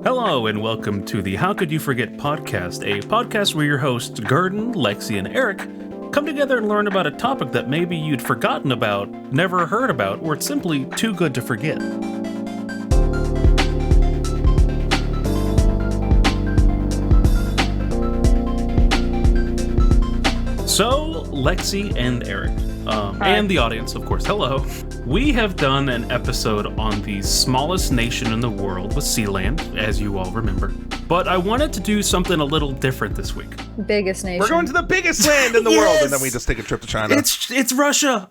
Hello and welcome to the How Could You Forget podcast, a podcast where your hosts Gurdon, Lexi, and Eric come together and learn about a topic that maybe you'd forgotten about, never heard about, or it's simply too good to forget. So, Lexi and Eric, and the audience, of course, hello. We have done an episode on the smallest nation in the world with Sealand, as you all remember. But I wanted to do something a little different this week. Biggest nation. We're going to the biggest land in the world, and then we just take a trip to China. It's Russia.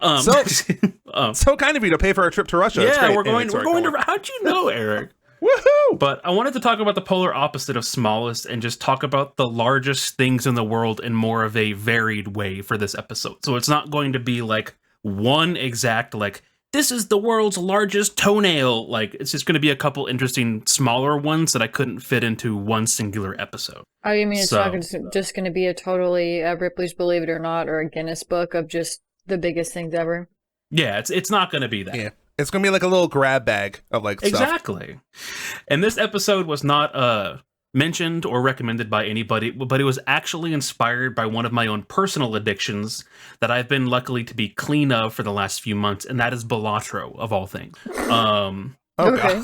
So kind of you to pay for our trip to Russia. Yeah, we're going to. How'd you know, Eric? Woohoo! But I wanted to talk about the polar opposite of smallest and just talk about the largest things in the world in more of a varied way for this episode. So it's not going to be like one exact, like, this is the world's largest toenail. Like, it's just going to be a couple interesting smaller ones that I couldn't fit into one singular episode. Oh, you mean it's not just going to be a totally Ripley's Believe It or Not or a Guinness book of just the biggest things ever? Yeah, it's not going to be that. Yeah. It's going to be like a little grab bag of like stuff. Exactly. And this episode was not mentioned or recommended by anybody, but it was actually inspired by one of my own personal addictions that I've been luckily to be clean of for the last few months, and that is Balatro, of all things. Okay.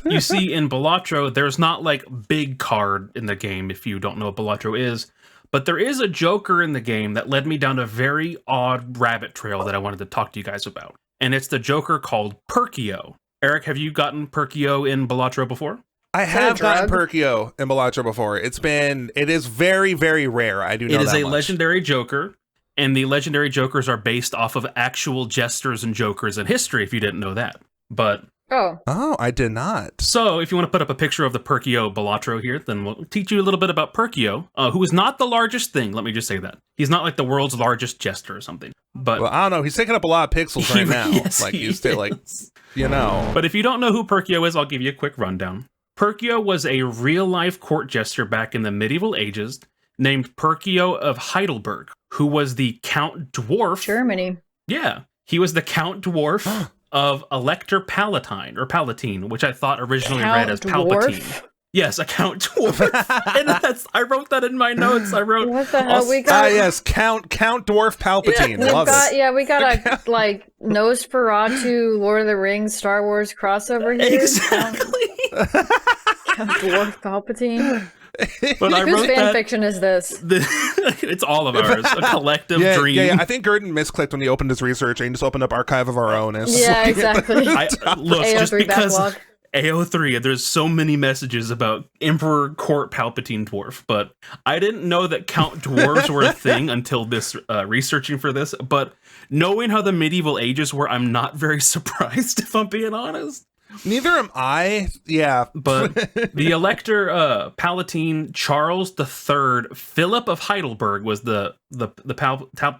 You see, in Balatro, there's not like big card in the game, if you don't know what Balatro is, but there is a Joker in the game that led me down a very odd rabbit trail that I wanted to talk to you guys about. And it's the Joker called Perkio. Eric, have you gotten Perkio in Balatro before? I have gotten Perkio in Balatro before. It is very, very rare. I do know that much. It is a legendary Joker, and the legendary Jokers are based off of actual jesters and Jokers in history, if you didn't know that. But Oh, I did not. So, if you want to put up a picture of the Perkio Balatro here, then we'll teach you a little bit about Perkio, who is not the largest thing, let me just say that. He's not like the world's largest jester or something. But well, I don't know, he's taking up a lot of pixels right now. Yes, like, you stay like, you know. But if you don't know who Perkio is, I'll give you a quick rundown. Perkio was a real-life court jester back in the medieval ages named Perkio of Heidelberg, who was the Count Dwarf. Germany. Yeah, he was the Count Dwarf of Elector Palatine, which I thought originally read as Palpatine. Yes, a Count Dwarf. And I wrote that in my notes. I wrote, what the hell? We got yes, Count Dwarf Palpatine. Yeah, we got a like Nosferatu, Lord of the Rings, Star Wars crossover here. Exactly. Count Dwarf Palpatine. But I Whose wrote fan fiction is this? It's all of ours. A collective dream. Yeah. I think Gurdon misclicked when he opened his research and he just opened up Archive of Our Own. Yeah, exactly. Look, just AO3 because backlog. AO3, there's so many messages about Emperor Court Palpatine Dwarf, but I didn't know that Count Dwarves were a thing until this researching for this. But knowing how the medieval ages were, I'm not very surprised, if I'm being honest. Neither am I. Yeah. But the Elector Palatine Charles III Philip of Heidelberg was the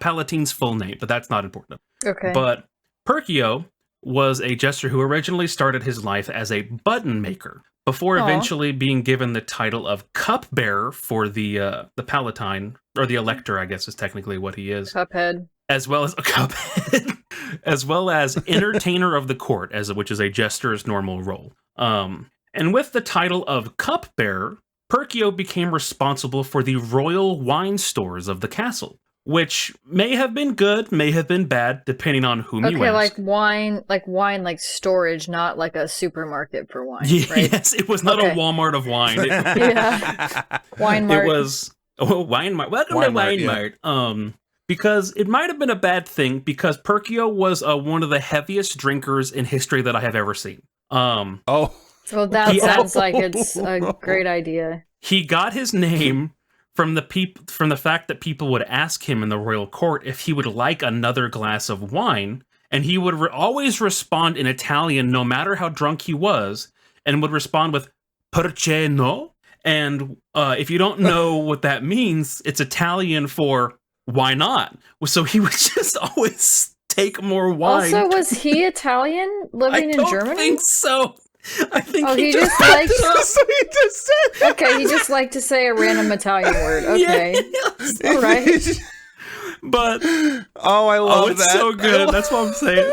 Palatine's full name, but that's not important. Okay. But Perkio was a jester who originally started his life as a button maker before eventually being given the title of cupbearer for the Palatine, or the Elector, I guess is technically what he is. Cuphead. As well as a cuphead, as well as entertainer of the court, which is a jester's normal role. And with the title of cupbearer, Perkio became responsible for the royal wine stores of the castle, which may have been good, may have been bad, depending on whom you ask. like wine, like storage, not like a supermarket for wine. Right? Yes, it was not a Walmart of wine. Yeah, Wine Mart. It was Wine Mart. Welcome to Wine Mart. Because it might have been a bad thing, because Perkio was one of the heaviest drinkers in history that I have ever seen. Well, that sounds like it's a great idea. He got his name from the fact that people would ask him in the royal court if he would like another glass of wine, and he would always respond in Italian, no matter how drunk he was, and would respond with "Perché no?" And if you don't know what that means, it's Italian for why not? So he would just always take more wine. Also, was he Italian living in Germany? I think so. I think he just liked. Okay, he just liked to say a random Italian word. Okay, yes. All right. But I love that. It's so good. That's what I'm saying.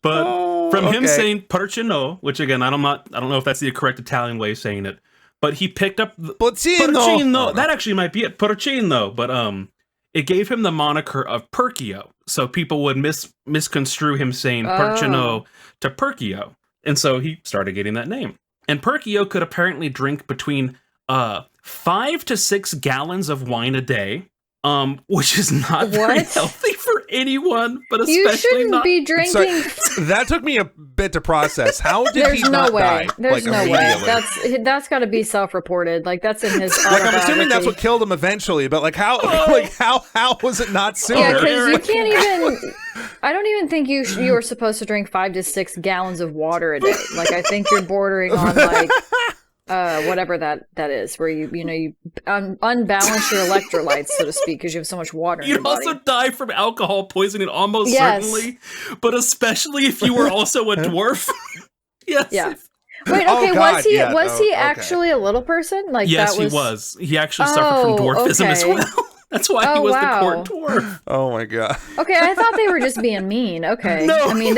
But From him saying Porcino, which again, I don't know if that's the correct Italian way of saying it, but he picked up Porcino. That actually might be it, Porcino. But it gave him the moniker of Perkio, so people would misconstrue him saying Porcino to Perkio, and so he started getting that name. And Perkio could apparently drink between 5 to 6 gallons of wine a day. Which is not very healthy for anyone, but especially you shouldn't be drinking. That took me a bit to process. How did he not die? There's no way. That's got to be self-reported. Like that's in his. I'm assuming that's what killed him eventually. But how was it not sooner? Yeah, because you can't even. I don't even think you were supposed to drink 5 to 6 gallons of water a day. Like I think you're bordering on like. Whatever that is, where you unbalance your electrolytes, so to speak, because you have so much water in your body. You'd also die from alcohol poisoning almost certainly, but especially if you were also a dwarf. Yes. Yeah. Wait, okay, was he actually a little person? Like yes, he was. He actually suffered from dwarfism as well. That's why he was the court dwarf. Oh my god. Okay, I thought they were just being mean. Okay. No, I mean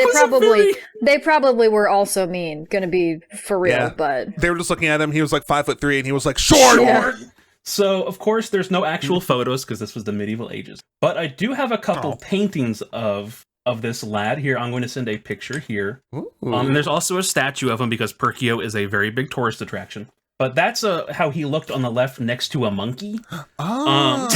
they probably were also mean, gonna be for real, but they were just looking at him, he was like 5'3" and he was like, short! Yeah. So of course there's no actual photos because this was the medieval ages. But I do have a couple paintings of this lad here. I'm going to send a picture here. And there's also a statue of him because Perkio is a very big tourist attraction. But that's how he looked on the left next to a monkey. No,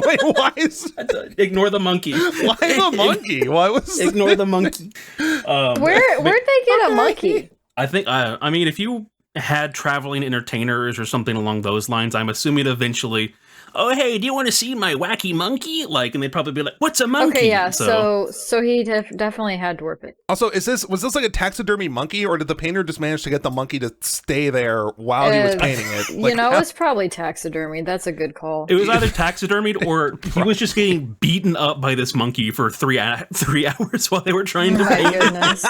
wait, why is... Ignore the monkey. Why the monkey? Why was... Ignore the monkey. Where'd they get a monkey? I think, I mean, if you had traveling entertainers or something along those lines, I'm assuming eventually... Oh, hey, do you want to see my wacky monkey? Like, and they'd probably be like, what's a monkey? Okay, yeah, so he definitely had dwarf it. Also, was this like a taxidermy monkey, or did the painter just manage to get the monkey to stay there while he was painting it? Like, it's probably taxidermy. That's a good call. It was either taxidermied or he was just getting beaten up by this monkey for 3 hours while they were trying to paint it. Goodness.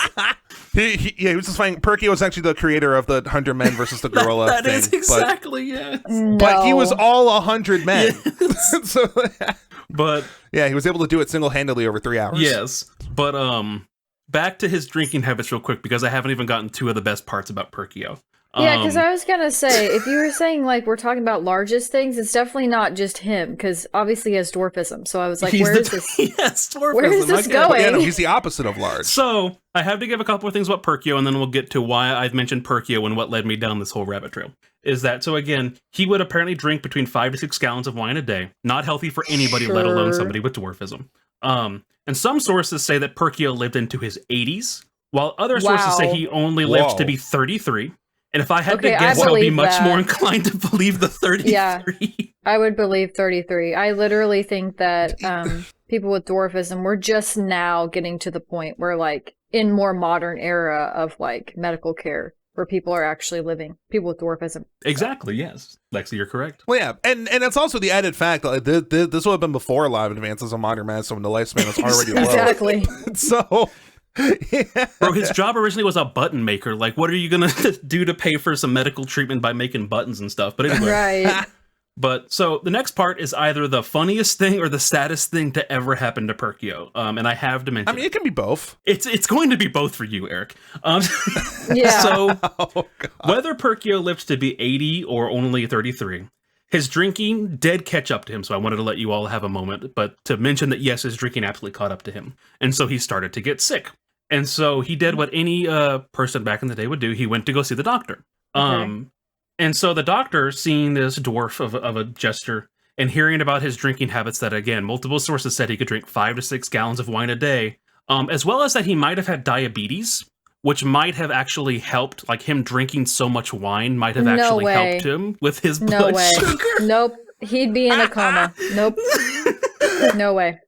He was just finding Perkio was actually the creator of the 100 Men versus the Gorilla that thing. Is exactly, yes. But he was all 100 men. Yes. But yeah, he was able to do it single-handedly over 3 hours. Yes. But back to his drinking habits real quick, because I haven't even gotten 2 of the best parts about Perkio. Yeah, because I was gonna say, if you were saying like we're talking about largest things, it's definitely not just him, because obviously he has dwarfism. So I was like, where is this? Yes, dwarfism. Where is this going? Yeah, no, he's the opposite of large. So I have to give a couple of things about Perkio, and then we'll get to why I've mentioned Perkio and what led me down this whole rabbit trail. Is that so? Again, he would apparently drink between 5 to 6 gallons of wine a day. Not healthy for anybody, let alone somebody with dwarfism. And some sources say that Perkio lived into his 80s, while other sources say he only lived to be 33. And if I had to guess, I would be much more inclined to believe the 33. Yeah, I would believe 33. I literally think that people with dwarfism, we're just now getting to the point where, like, in more modern era of, like, medical care, where people are actually living, people with dwarfism. Exactly, yes. Lexi, you're correct. Well, yeah, and it's also the added fact that this would have been before a lot of advances in modern medicine when the lifespan was already low. Exactly. So... Yeah. Bro, his job originally was a button maker. Like, what are you gonna do to pay for some medical treatment by making buttons and stuff? But anyway, right. But so the next part is either the funniest thing or the saddest thing to ever happen to Perkio. And I have to mention. I mean, it can be both. It's going to be both for you, Eric. Yeah. So whether Perkio lives to be 80 or only 33. His drinking did catch up to him, so I wanted to let you all have a moment, but to mention that, yes, his drinking absolutely caught up to him. And so he started to get sick. And so he did what any person back in the day would do. He went to go see the doctor. Okay. And so the doctor, seeing this dwarf of a jester and hearing about his drinking habits that, again, multiple sources said he could drink 5 to 6 gallons of wine a day, as well as that he might have had diabetes, which might have actually helped, like him drinking so much wine might have actually helped him with his blood sugar. Nope. He'd be in a coma. Nope. No way.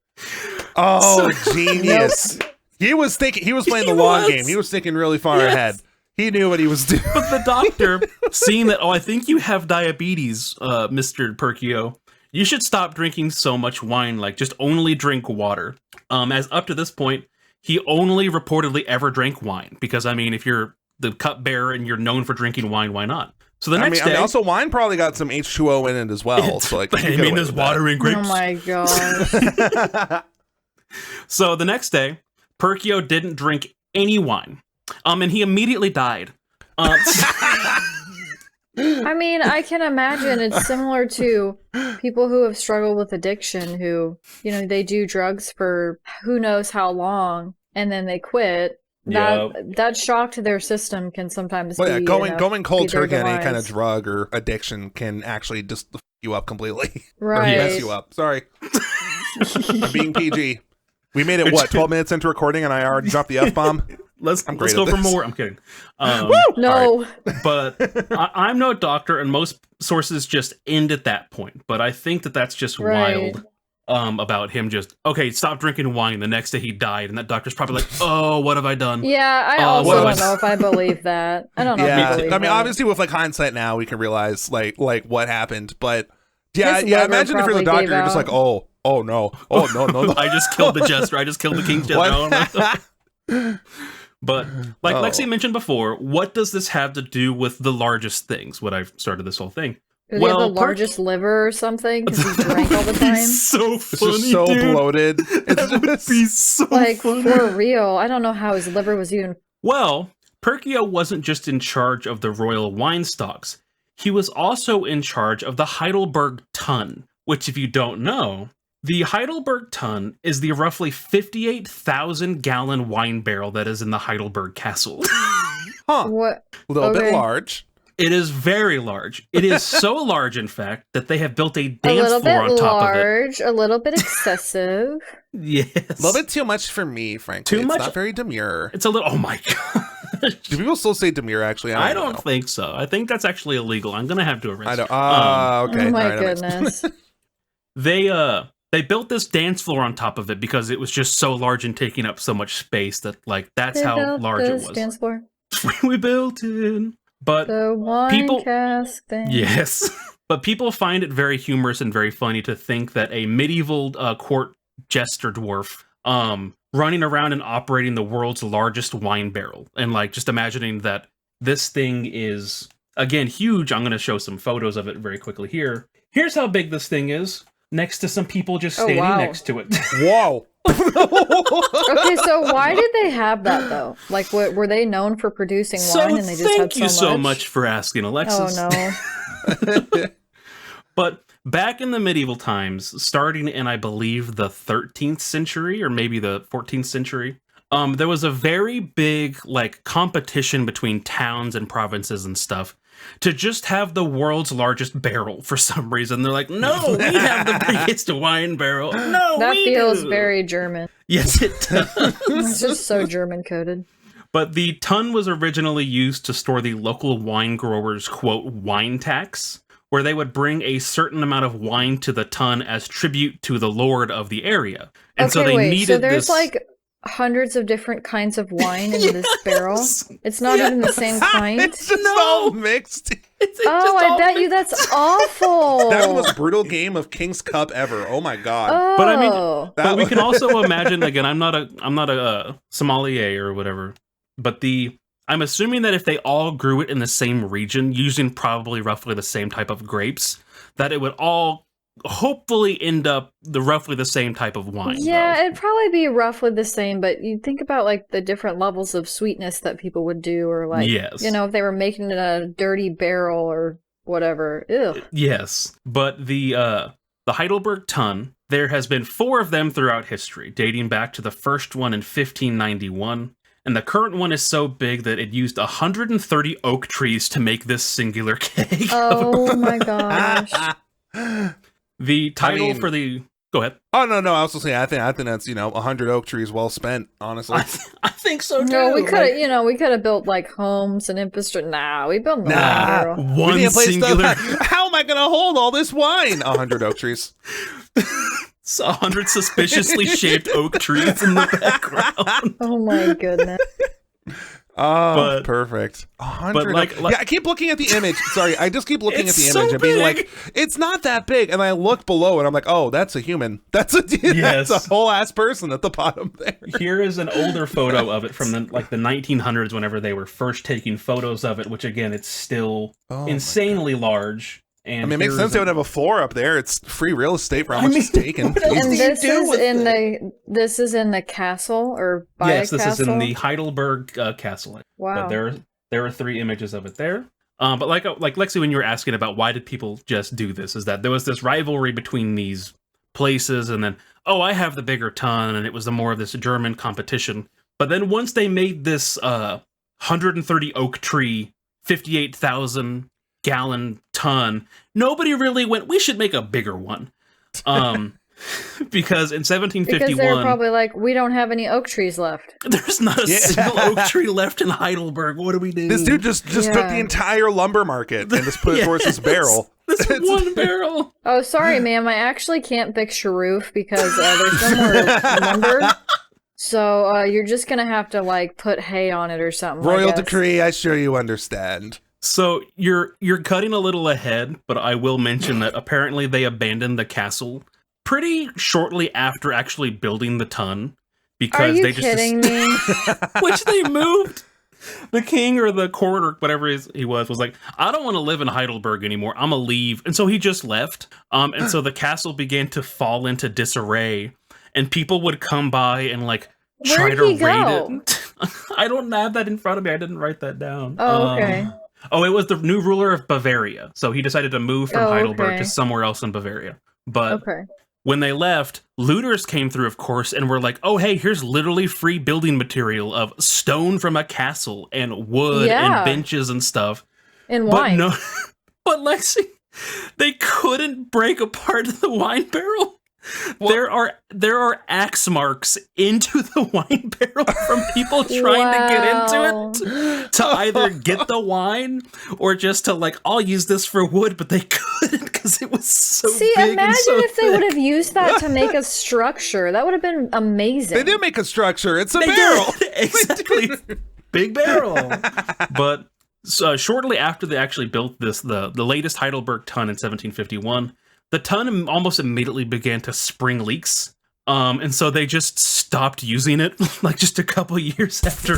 Oh, genius. Nope. He was playing the long game. He was thinking really far ahead. He knew what he was doing. But the doctor, seeing that, I think you have diabetes, Mr. Perkio. You should stop drinking so much wine. Like, just only drink water. As up to this point, he only reportedly ever drank wine. Because, I mean, if you're the cupbearer and you're known for drinking wine, why not? So the next day... also, wine probably got some H2O in it as well. So, like, I mean, there's water in grapes. Oh, my God. So the next day... Perkio didn't drink any wine. And he immediately died. I mean, I can imagine it's similar to people who have struggled with addiction who, you know, they do drugs for who knows how long and then they quit. That shock to their system can sometimes be going cold turkey on any kind of demise. drug or addiction can actually just f you up completely. Right. Or mess you up. Sorry. I'm being PG. We made it, what, 12 minutes into recording and I already dropped the F-bomb? Let's go for more. I'm kidding. No. Right. But I'm no doctor, and most sources just end at that point. But I think that that's just Right. wild about him just, okay, stop drinking wine. The next day he died, and that doctor's probably like, oh, what have I done? Yeah, I what also do I don't know if I believe that. I don't know if I Yeah, believe I mean, that. obviously with like hindsight now, we can realize like what happened. But yeah, His yeah. liver Imagine if you're the probably doctor, you're just gave like, oh no, no. I just killed the jester. I just killed the king's jester. What? But like Oh. Lexi mentioned before, what does this have to do with the largest things? What I've started this whole thing. Does he have the largest liver or something because he drank all the time? So It's funny, just so dude. bloated. It's That would just be so Like, funny. for real. I don't know how his liver was even... Well, Perkio wasn't just in charge of the royal wine stocks. He was also in charge of the Heidelberg Tun, which if you don't know, the Heidelberg Tun is the roughly 58,000 gallon wine barrel that is in the Heidelberg Castle. huh, What? a little bit Okay. large. It is very large. It is so large, in fact, that they have built a A dance little floor bit on top large, a little bit excessive. of it. Yes. A little bit too much for me, frankly. Too It's much? not very demure. It's a little, oh my god. Do people still say demure, actually? I don't don't know. think so. I think that's actually illegal. I'm going to have to arrest I don't. you. Okay. Oh my All right, that makes- goodness. They built this dance floor on top of it because it was just so large and taking up so much space that like that's They how built large it this was. dance floor. We built it. But The wine people- cask thing. yes. But people find it very humorous and very funny to think that a medieval court jester dwarf running around and operating the world's largest wine barrel. And like just imagining that this thing is again huge. I'm going to show some photos of it very quickly here. Here's how big this thing is next to some people just Oh, standing wow. next to it. Whoa. Okay, so why did they have that though? Like, what were they known for producing wine, and they just thank had you so so much? much for asking, Alexis. Oh no! But back in the medieval times, starting in, I believe, the 13th century or maybe the 14th century, there was a very big like competition between towns and provinces and stuff to just have the world's largest barrel for some reason. They're like, no, we have the biggest wine barrel. No, That we feels do. very German. Yes, it does. It's just so German coded. But the tun was originally used to store the local wine growers' quote wine tax, where they would bring a certain amount of wine to the tun as tribute to the lord of the area. And Okay, so they wait. needed So there's this. like hundreds of different kinds of wine in this barrel. Yes. It's not even the same kind. It's just No. all mixed. Oh, I bet you that's awful. That was the most brutal game of King's Cup ever. Oh my god. Oh. But I mean, That but we was- can also imagine again. I'm not a sommelier or whatever, but I'm assuming that if they all grew it in the same region, using probably roughly the same type of grapes, that it would all hopefully end up roughly the same type of wine. Yeah, though. it'd probably be roughly the same, but you think about like the different levels of sweetness that people would do, or like, Yes. you know, if they were making it in a dirty barrel or whatever. Ew. Yes, but the Heidelberg Tun, there has been 4 of them throughout history, dating back to the first one in 1591, and the current one is so big that it used 130 oak trees to make this singular keg. Oh my gosh. The title mean- for the go ahead. Oh no, I was just saying. I think that's 100 oak trees well spent. Honestly, I think so too. No, we could Like, have, we could have built like homes and infrastructure. Nah, we built the wine barrel. we one need a place singular, How am I gonna hold all this wine? 100 oak trees. 100 suspiciously shaped oak trees in the background. Oh my goodness. Oh, But- perfect. 100. like- yeah, I keep looking at the image. Sorry, I just keep looking at It's the so image and being big. like, it's not that big. And I look below and I'm like, oh, that's a human. That's a Yes. that's a whole ass person at the bottom there. Here is an older photo of it from the 1900s, whenever they were first taking photos of it. Which again, it's still Oh my insanely large. And I mean, it makes sense they would have a floor up there. It's free real estate for how much it's taken. And this is in the castle or by yes, a this castle? is in the Heidelberg castle. Wow. But there are 3 images of it there. But like Lexi, when you were asking about why did people just do this, is that there was this rivalry between these places, and then I have the bigger ton, and it was more of this German competition. But then once they made this 130 oak tree, 58,000 gallon ton, nobody really went, we should make a bigger one. Because in 1751... Because they were probably like, we don't have any oak trees left. There's not a single oak tree left in Heidelberg. What do we do? This dude just took the entire lumber market and just put it towards this barrel. This one barrel. Oh, sorry, ma'am. I actually can't fix your roof because there's no more lumber. So you're just going to have to, like, put hay on it or something. Royal decree, I sure you understand. So you're cutting a little ahead, but I will mention that apparently they abandoned the castle pretty shortly after actually building the ton, because Are you kidding me? Which they moved. The king or the court or whatever he was like, I don't want to live in Heidelberg anymore. I'm gonna leave, and so he just left. And so the castle began to fall into disarray, and people would come by and like try to raid it. I don't have that in front of me. I didn't write that down. Oh, okay. It was the new ruler of Bavaria. So he decided to move from Heidelberg to somewhere else in Bavaria. But when they left, looters came through, of course, and were like, oh, hey, here's literally free building material of stone from a castle and wood and benches and stuff. And wine. But Lexi, they couldn't break apart the wine barrel. Well, there are axe marks into the wine barrel from people trying to get into it to either get the wine or just to like, I'll use this for wood, but they couldn't because it was so big. Imagine and so if they would have used that to make a structure. That would have been amazing. They did make a structure. It's a barrel. Exactly. Big barrel. But shortly after they actually built this, the latest Heidelberg ton in 1751, the ton almost immediately began to spring leaks. And so they just stopped using it, like just a couple years after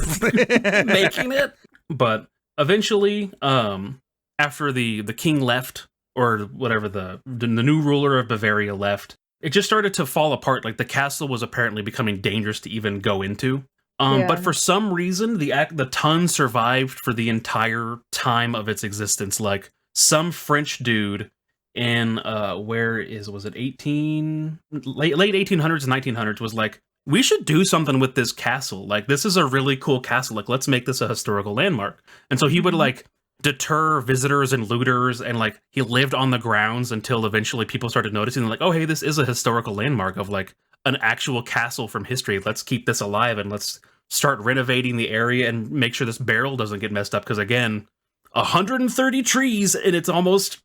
making it. But eventually, after the king left, or whatever, the new ruler of Bavaria left, it just started to fall apart. Like the castle was apparently becoming dangerous to even go into. But for some reason, the ton survived for the entire time of its existence. Like some French dude in was it late 1800s, 1900s was like, we should do something with this castle. Like, this is a really cool castle. Like, let's make this a historical landmark. And so he would like deter visitors and looters, and like he lived on the grounds until eventually people started noticing, like, oh, hey, this is a historical landmark of like an actual castle from history. Let's keep this alive and let's start renovating the area and make sure this barrel doesn't get messed up. Because again, 130 trees and it's almost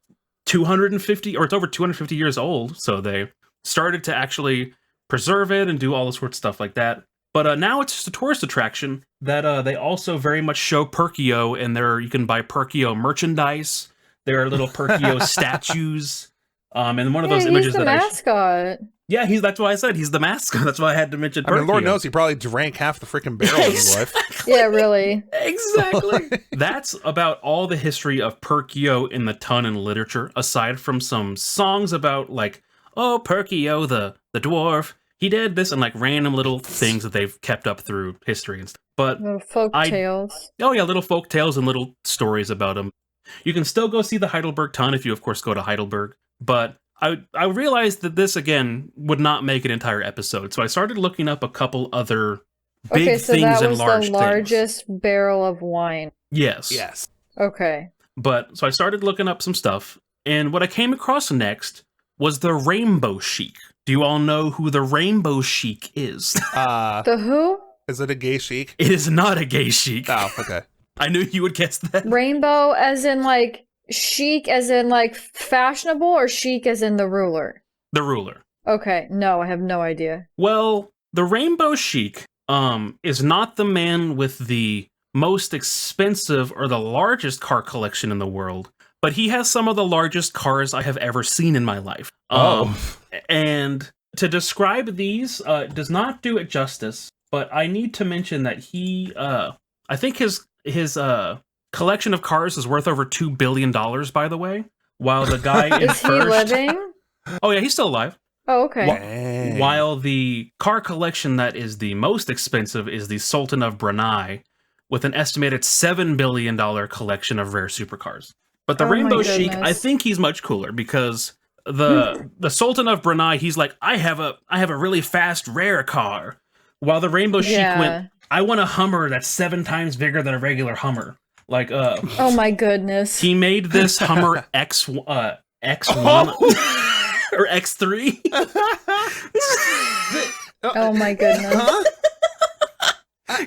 250, or it's over 250 years old. So they started to actually preserve it and do all this sort of stuff like that. But now it's just a tourist attraction that they also very much show Perkio, and you can buy Perkio merchandise. There are little Perkio statues. And one of those images he's the mascot. Yeah, that's why I said he's the mascot. That's why I had to mention Perkio. I mean, Lord knows he probably drank half the freaking barrel in his life. Yeah, really. Exactly. That's about all the history of Perkio in the ton in literature, aside from some songs about like, oh, Perkio, the dwarf, he did this, and like random little things that they've kept up through history and stuff. But little folk tales. Oh yeah, little folk tales and little stories about him. You can still go see the Heidelberg ton if you, of course, go to Heidelberg. But I realized that this, again, would not make an entire episode. So I started looking up a couple other big things and large things. that was the largest barrel of wine. Yes. Yes. Okay. But, so I started looking up some stuff. And what I came across next was the Rainbow Sheik. Do you all know who the Rainbow Sheik is? The who? Is it a gay sheik? It is not a gay sheik. Oh, okay. I knew you would guess that. Rainbow as in like chic as in like fashionable, or chic as in the ruler? The ruler. Okay, no, I have no idea. Well, the Rainbow Sheik is not the man with the most expensive or the largest car collection in the world, but he has some of the largest cars I have ever seen in my life. And to describe these does not do it justice, but I need to mention that he, I think his collection of cars is worth over $2 billion, by the way. while the guy in Is he first... living? Oh yeah, he's still alive. Oh, okay. Dang. While the car collection that is the most expensive is the Sultan of Brunei, with an estimated $7 billion collection of rare supercars. But the Oh my Rainbow Sheik, goodness. I think he's much cooler because the Sultan of Brunei, he's like, I have a really fast rare car. While the Rainbow Sheik went, I want a Hummer that's 7 times bigger than a regular Hummer. Like, Oh my goodness. he made this Hummer X1 or X3. Oh my goodness. Huh?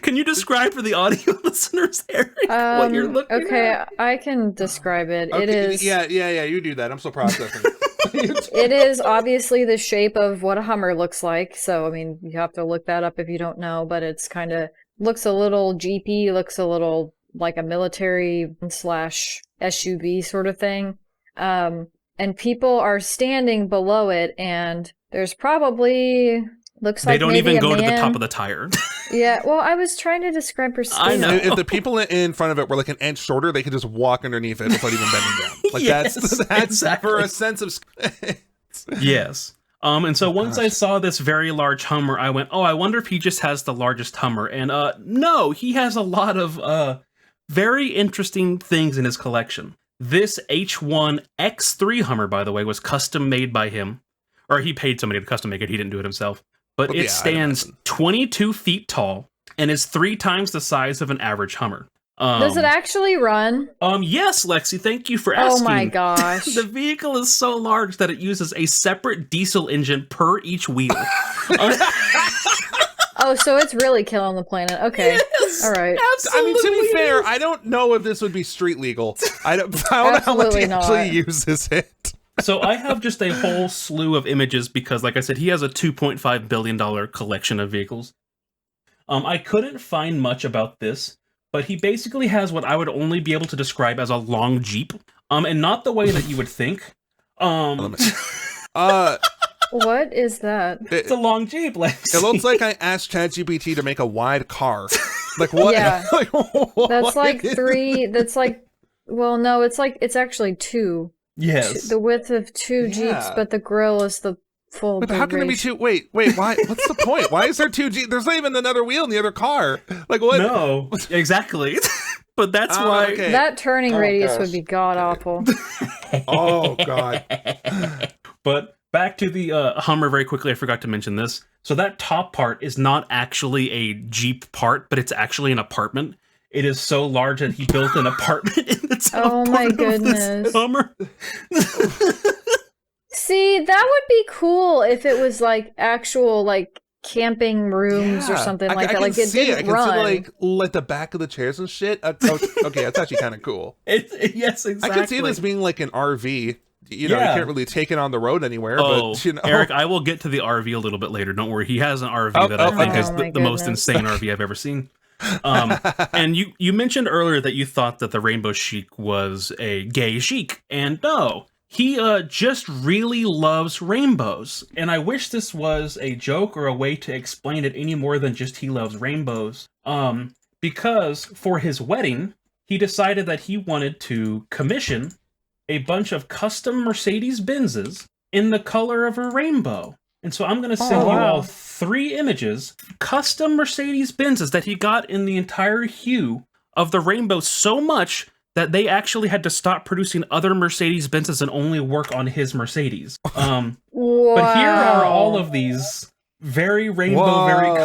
Can you describe for the audio listeners, Eric, what you're looking Okay, at? I can describe it. It Okay, is. Yeah, you do that. I'm still processing. It is obviously the shape of what a Hummer looks like. So, I mean, you have to look that up if you don't know, but it's kind of looks a little jeepy, looks a little like a military slash SUV sort of thing. And people are standing below it, and there's probably looks like They don't maybe even a go to the man. top of the tire. Yeah, well, I was trying to describe her scale. I know. If the people in front of it were like an inch shorter, they could just walk underneath it without even bending down. Like Yes, that's exactly. for a sense of. Yes. And so once I saw this very large Hummer, I went, oh, I wonder if he just has the largest Hummer. And no, he has a lot of very interesting things in his collection. This H1 X3 Hummer, by the way, was custom made by him. Or he paid somebody to custom make it. He didn't do it himself. But Yeah, it stands 22 feet tall and is 3 times the size of an average Hummer. Does it actually run? Yes, Lexi, thank you for asking. Oh my gosh. The vehicle is so large that it uses a separate diesel engine per each wheel. Oh, so it's really killing the planet. Okay. Yes, All right. I mean, to be absolutely fair, is. I don't know if this would be street legal. I don't know how much Absolutely he actually not. uses it. So I have just a whole slew of images because, like I said, he has a $2.5 billion collection of vehicles. I couldn't find much about this, but he basically has what I would only be able to describe as a long Jeep. And not the way that you would think. What is that? It's a long Jeep, Lexi. It looks like I asked ChatGPT to make a wide car. Like what? Yeah. Like, what That's like is- 3. That's like. Well, no, it's actually 2. Yes. The width of 2 Jeeps, Yeah. but the grill is the full. But how can there be 2? Wait, why? What's the point? Why is there 2 G? There's not even another wheel in the other car. Like what? No, exactly. But that's Oh, why. okay. That turning radius gosh. would be god awful. Oh god. But back to the Hummer very quickly. I forgot to mention this. So that top part is not actually a Jeep part, but it's actually an apartment. It is so large that he built an apartment in the top Oh my part of goodness. this Hummer. See, that would be cool if it was like actual like camping rooms or Yeah. something I like that. can Like it see didn't I can run. see like the back of the chairs and shit. Okay, that's actually kind of cool. Yes, exactly. I can see this being like an RV. You know, Yeah. you can't really take it on the road anywhere. Oh, but you know, Eric, I will get to the RV a little bit later. Don't worry. He has an RV that I think okay. is Oh my the most goodness. insane RV I've ever seen. And you mentioned earlier that you thought that the Rainbow Sheik was a gay sheik, and no, he just really loves rainbows. And I wish this was a joke or a way to explain it any more than just he loves rainbows. Because for his wedding, he decided that he wanted to commission a bunch of custom Mercedes Benzes in the color of a rainbow. And so I'm going to send you wow. all 3 images, custom Mercedes Benzes that he got in the entire hue of the rainbow so much that they actually had to stop producing other Mercedes Benzes and only work on his Mercedes. Wow. But here are all of these very rainbow, very Whoa.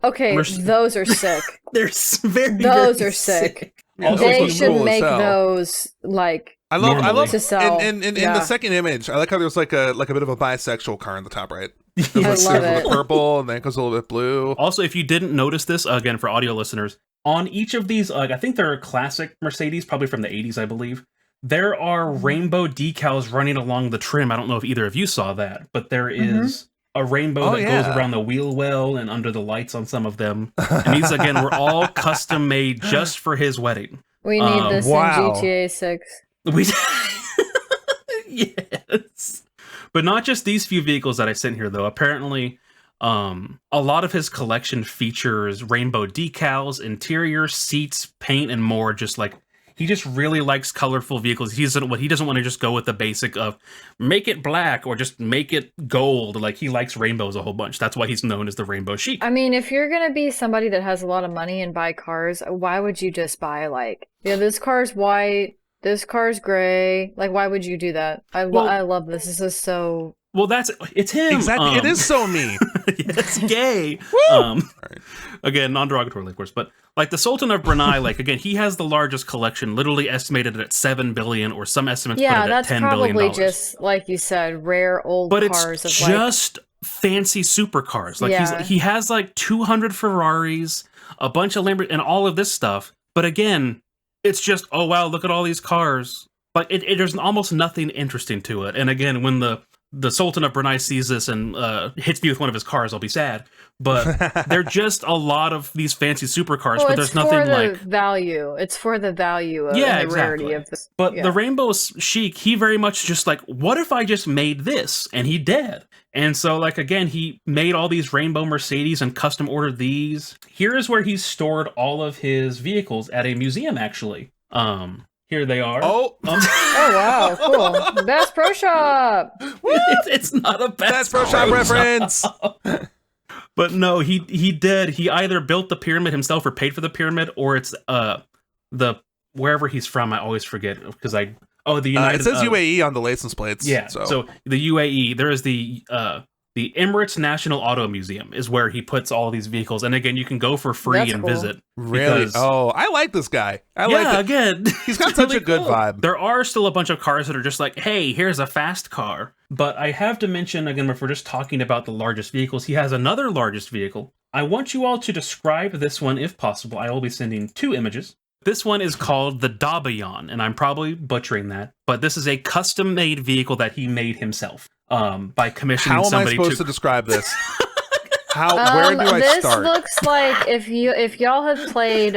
Okay, colorful. those are sick. They're very, Those very are sick. Also, They if you should cool as make hell. those like I Normally. love To sell. in Yeah. the second image. I like how there's like a bit of a bisexual car on the top right. I There's love like a it. little purple and then it goes a little bit blue. Also, if you didn't notice this, again, for audio listeners, on each of these, I think they're classic Mercedes, probably from the 80s, I believe, there are rainbow decals running along the trim. I don't know if either of you saw that, but there is a rainbow Oh, that yeah. goes around the wheel well and under the lights on some of them. And these, again, were all custom made just for his wedding. we need this wow. in GTA 6. We Yes. But not just these few vehicles that I sent here, though. Apparently, a lot of his collection features rainbow decals, interior, seats, paint, and more. Just like He just really likes colorful vehicles. He doesn't want to just go with the basic of make it black or just make it gold. Like, he likes rainbows a whole bunch. That's why he's known as the Rainbow Sheik. I mean, if you're gonna be somebody that has a lot of money and buy cars, why would you just buy like, this car's white, this car's gray? Like, why would you do that? I love this. This is so. Well, it's him. Exactly. It is so me. It's gay. Right. Again, non-derogatorily, of course, but like the Sultan of Brunei, like, again, he has the largest collection, literally estimated at $7 billion, or some estimates put it at $10 billion. Yeah, that's probably just, like you said, rare old but cars. It's just fancy supercars. Like, he has like 200 Ferraris, a bunch of Lamborghinis, and all of this stuff. But again, it's just, oh wow, look at all these cars. Like, there's almost nothing interesting to it. And again, when the Sultan of Brunei sees this and hits me with one of his cars, I'll be sad. But they're just a lot of these fancy supercars, but there's nothing like value. It's for the value of the rarity of this. But the Rainbow Sheik, he very much just like, what if I just made this? And he did. And so, like, again, he made all these rainbow Mercedes and custom ordered these. Here is where he stored all of his vehicles at a museum, actually. Here they are. Oh, oh wow, cool. Bass Pro Shop. It's not a Bass Pro Shop reference. But no, he did. He either built the pyramid himself or paid for the pyramid, or it's the wherever he's from. I always forget because the United. It says UAE on the license plates. Yeah. So the UAE, there is the Emirates National Auto Museum is where he puts all these vehicles, and again, you can go for free and visit. Really? Oh, I like this guy. Again, he's got such a good vibe. There are still a bunch of cars that are just like, hey, here's a fast car. But I have to mention, again, if we're just talking about the largest vehicles, he has another largest vehicle. I want you all to describe this one, if possible. I will be sending 2 images. This one is called the Dabayan, and I'm probably butchering that, but this is a custom-made vehicle that he made himself by commissioning somebody. How am I supposed to describe this? Where do I start? This looks like if y'all have played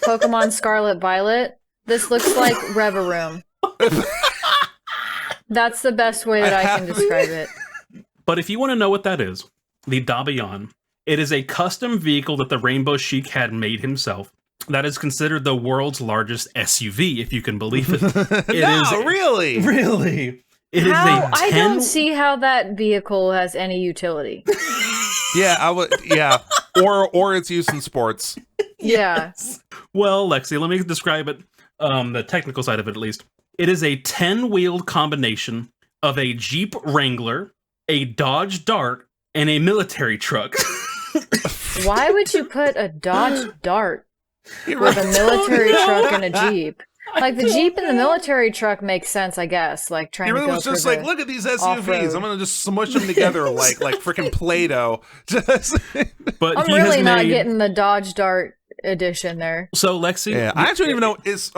Pokemon Scarlet Violet, this looks like Reverum. That's the best way that I can describe it. But if you want to know what that is, the Dabayan, it is a custom vehicle that the Rainbow Sheik had made himself. That is considered the world's largest SUV, if you can believe it. Really? Really. I don't see how that vehicle has any utility. Yeah, I would. Yeah, or its use in sports. Yes. Well, Lexi, let me describe it. The technical side of it, at least. It is a 10-wheeled combination of a Jeep Wrangler, a Dodge Dart, and a military truck. Why would you put a Dodge Dart with a military truck and a Jeep? Like, the Jeep and the military truck makes sense, I guess. Like, trying to go was just like, look at these SUVs. off-road. I'm gonna just smush them together like freaking Play-Doh. But I'm really not getting the Dodge Dart edition there. So, Lexi, yeah, I actually don't even know. Is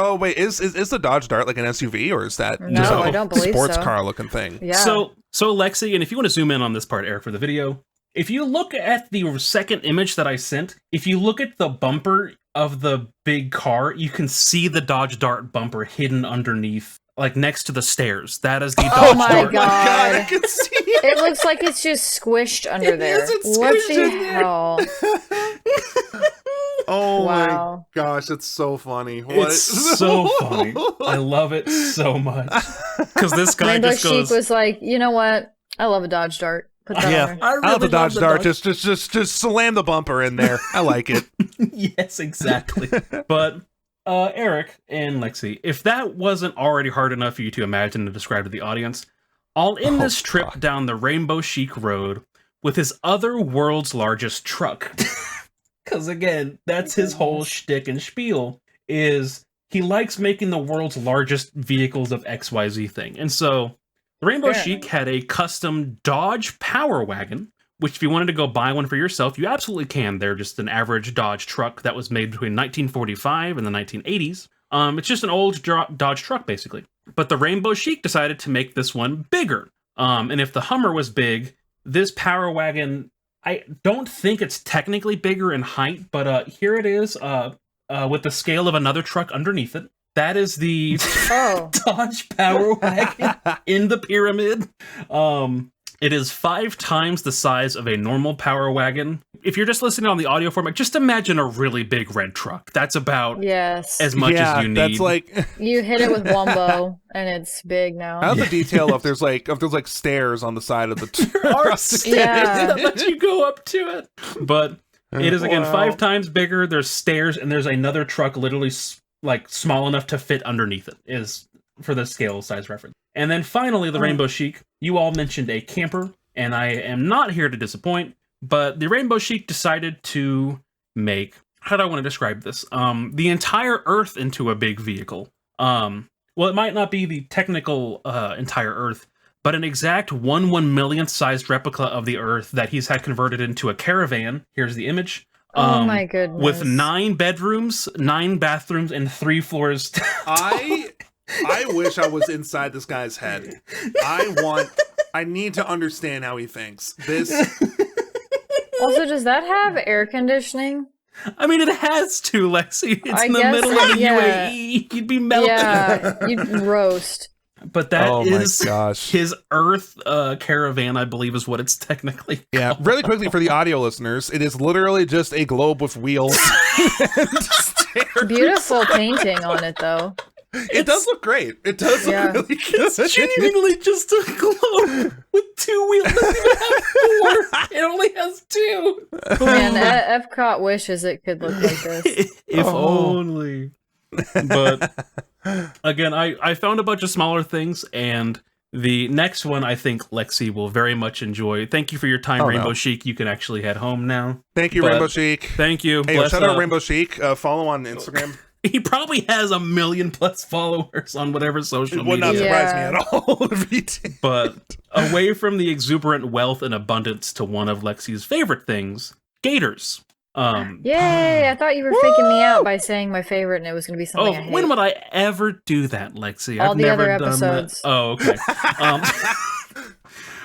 the Dodge Dart like an SUV, or is that no? Just I don't believe sports car looking thing? Yeah. So Lexi, and if you want to zoom in on this part, Eric, for the video, if you look at the second image that I sent, if you look at the bumper of the big car, you can see the Dodge Dart bumper hidden underneath, like next to the stairs. That is the Dodge Dart. Oh my god! I can see it. It looks like it's just squished under there. What the hell? Oh wow. my gosh, it's so funny. It's so funny. I love it so much. Because this guy Rainbow just goes... Sheik was like, you know what? I love a Dodge Dart. Put that on there. I love the Dodge Dart. Just slam the bumper in there. I like it. Yes, exactly. But Eric and Lexi, if that wasn't already hard enough for you to imagine and describe to the audience, I'll end this trip down the Rainbow Sheik Road with his other world's largest truck. Because again, that's his whole shtick and spiel, is he likes making the world's largest vehicles of XYZ thing. And so the Rainbow Sheik had a custom Dodge Power Wagon, which if you wanted to go buy one for yourself, you absolutely can. They're just an average Dodge truck that was made between 1945 and the 1980s. It's just an old Dodge truck, basically. But the Rainbow Sheik decided to make this one bigger. And if the Hummer was big, this Power Wagon, I don't think it's technically bigger in height, but here it is with the scale of another truck underneath it. That is the Dodge Power Wagon in the pyramid. It is 5 times the size of a normal Power Wagon. if you're just listening on the audio format, just imagine a really big red truck. That's about Yes. as much as you need. That's like You hit it with Wombo, and it's big now. I love the detail if there's like stairs on the side of the There are truck. stairs Yeah. that let you go up to it. But it is, again, Wow. 5 times bigger. There's stairs, and there's another truck literally like small enough to fit underneath it, is for the scale size reference. And then finally, the Rainbow Sheik. You all mentioned a camper, and I am not here to disappoint, but the Rainbow Sheik decided to make, how do I want to describe this? The entire Earth into a big vehicle. Well, it might not be the technical entire Earth, but an exact 1/1,000,000th sized replica of the Earth that he's had converted into a caravan. Here's the image. Oh my goodness. With 9 bedrooms, 9 bathrooms, and 3 floors. I wish I was inside this guy's head. I need to understand how he thinks. This Also, does that have air conditioning? I mean, it has to, Lexi. It's I in the guess, middle of the yeah. UAE. You'd be melting. Yeah, you'd roast. But that Oh my is gosh. his Earth caravan, I believe, is what it's technically Yeah, called. really quickly for the audio listeners, it is literally just a globe with wheels. Beautiful painting on it, though. It does look great. It does Yeah. look really good. It's genuinely just a globe with 2 wheels. It doesn't even have 4. It only has 2. Man, Epcot wishes it could look like this. If Oh. only. But again, I found a bunch of smaller things, and the next one I think Lexi will very much enjoy. Thank you for your time, Oh, Rainbow no. Sheik. You can actually head home now. Thank you, But- Rainbow Sheik. Thank you. Hey, Bless shout out up. Rainbow Sheik. Follow on Instagram. He probably has 1,000,000+ followers on whatever social It would not media. surprise Yeah. me at all if he did. But away from the exuberant wealth and abundance to one of Lexi's favorite things, gators. Yay! I thought you were faking me out by saying my favorite, and it was going to be something I hate. When would I ever do that, Lexi? All I've the never other done that. episodes. Oh, okay.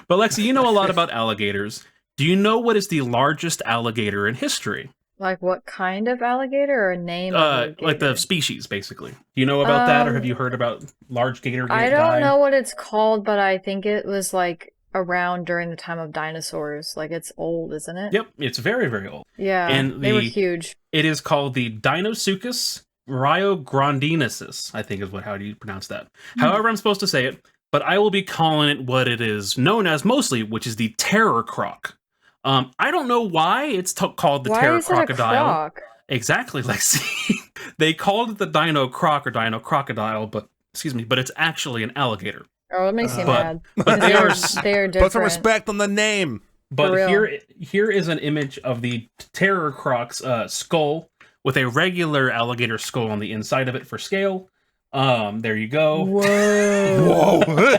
But Lexi, you know a lot about alligators. Do you know what is the largest alligator in history? Like what kind of alligator or a name? Of Like the species, basically. Do you know about that, or have you heard about large gator? I don't know what it's called, but I think it was like around during the time of dinosaurs. Like it's old, isn't it? Yep, it's very, very old. Yeah, And they were the- huge. It is called the Deinosuchus ryograndinensis, I think is how do you pronounce that. However I'm supposed to say it, but I will be calling it what it is known as mostly, which is the terror croc. I don't know why it's called the Why terror is it a crocodile. croc? Exactly, Lexi. They called it the dino croc or dino crocodile, but it's actually an alligator. Oh, it makes me But- mad. but they are They are different. Put some respect on the name. But For real. here is an image of the terror croc's skull with a regular alligator skull on the inside of it for scale. There you go. Whoa! Whoa.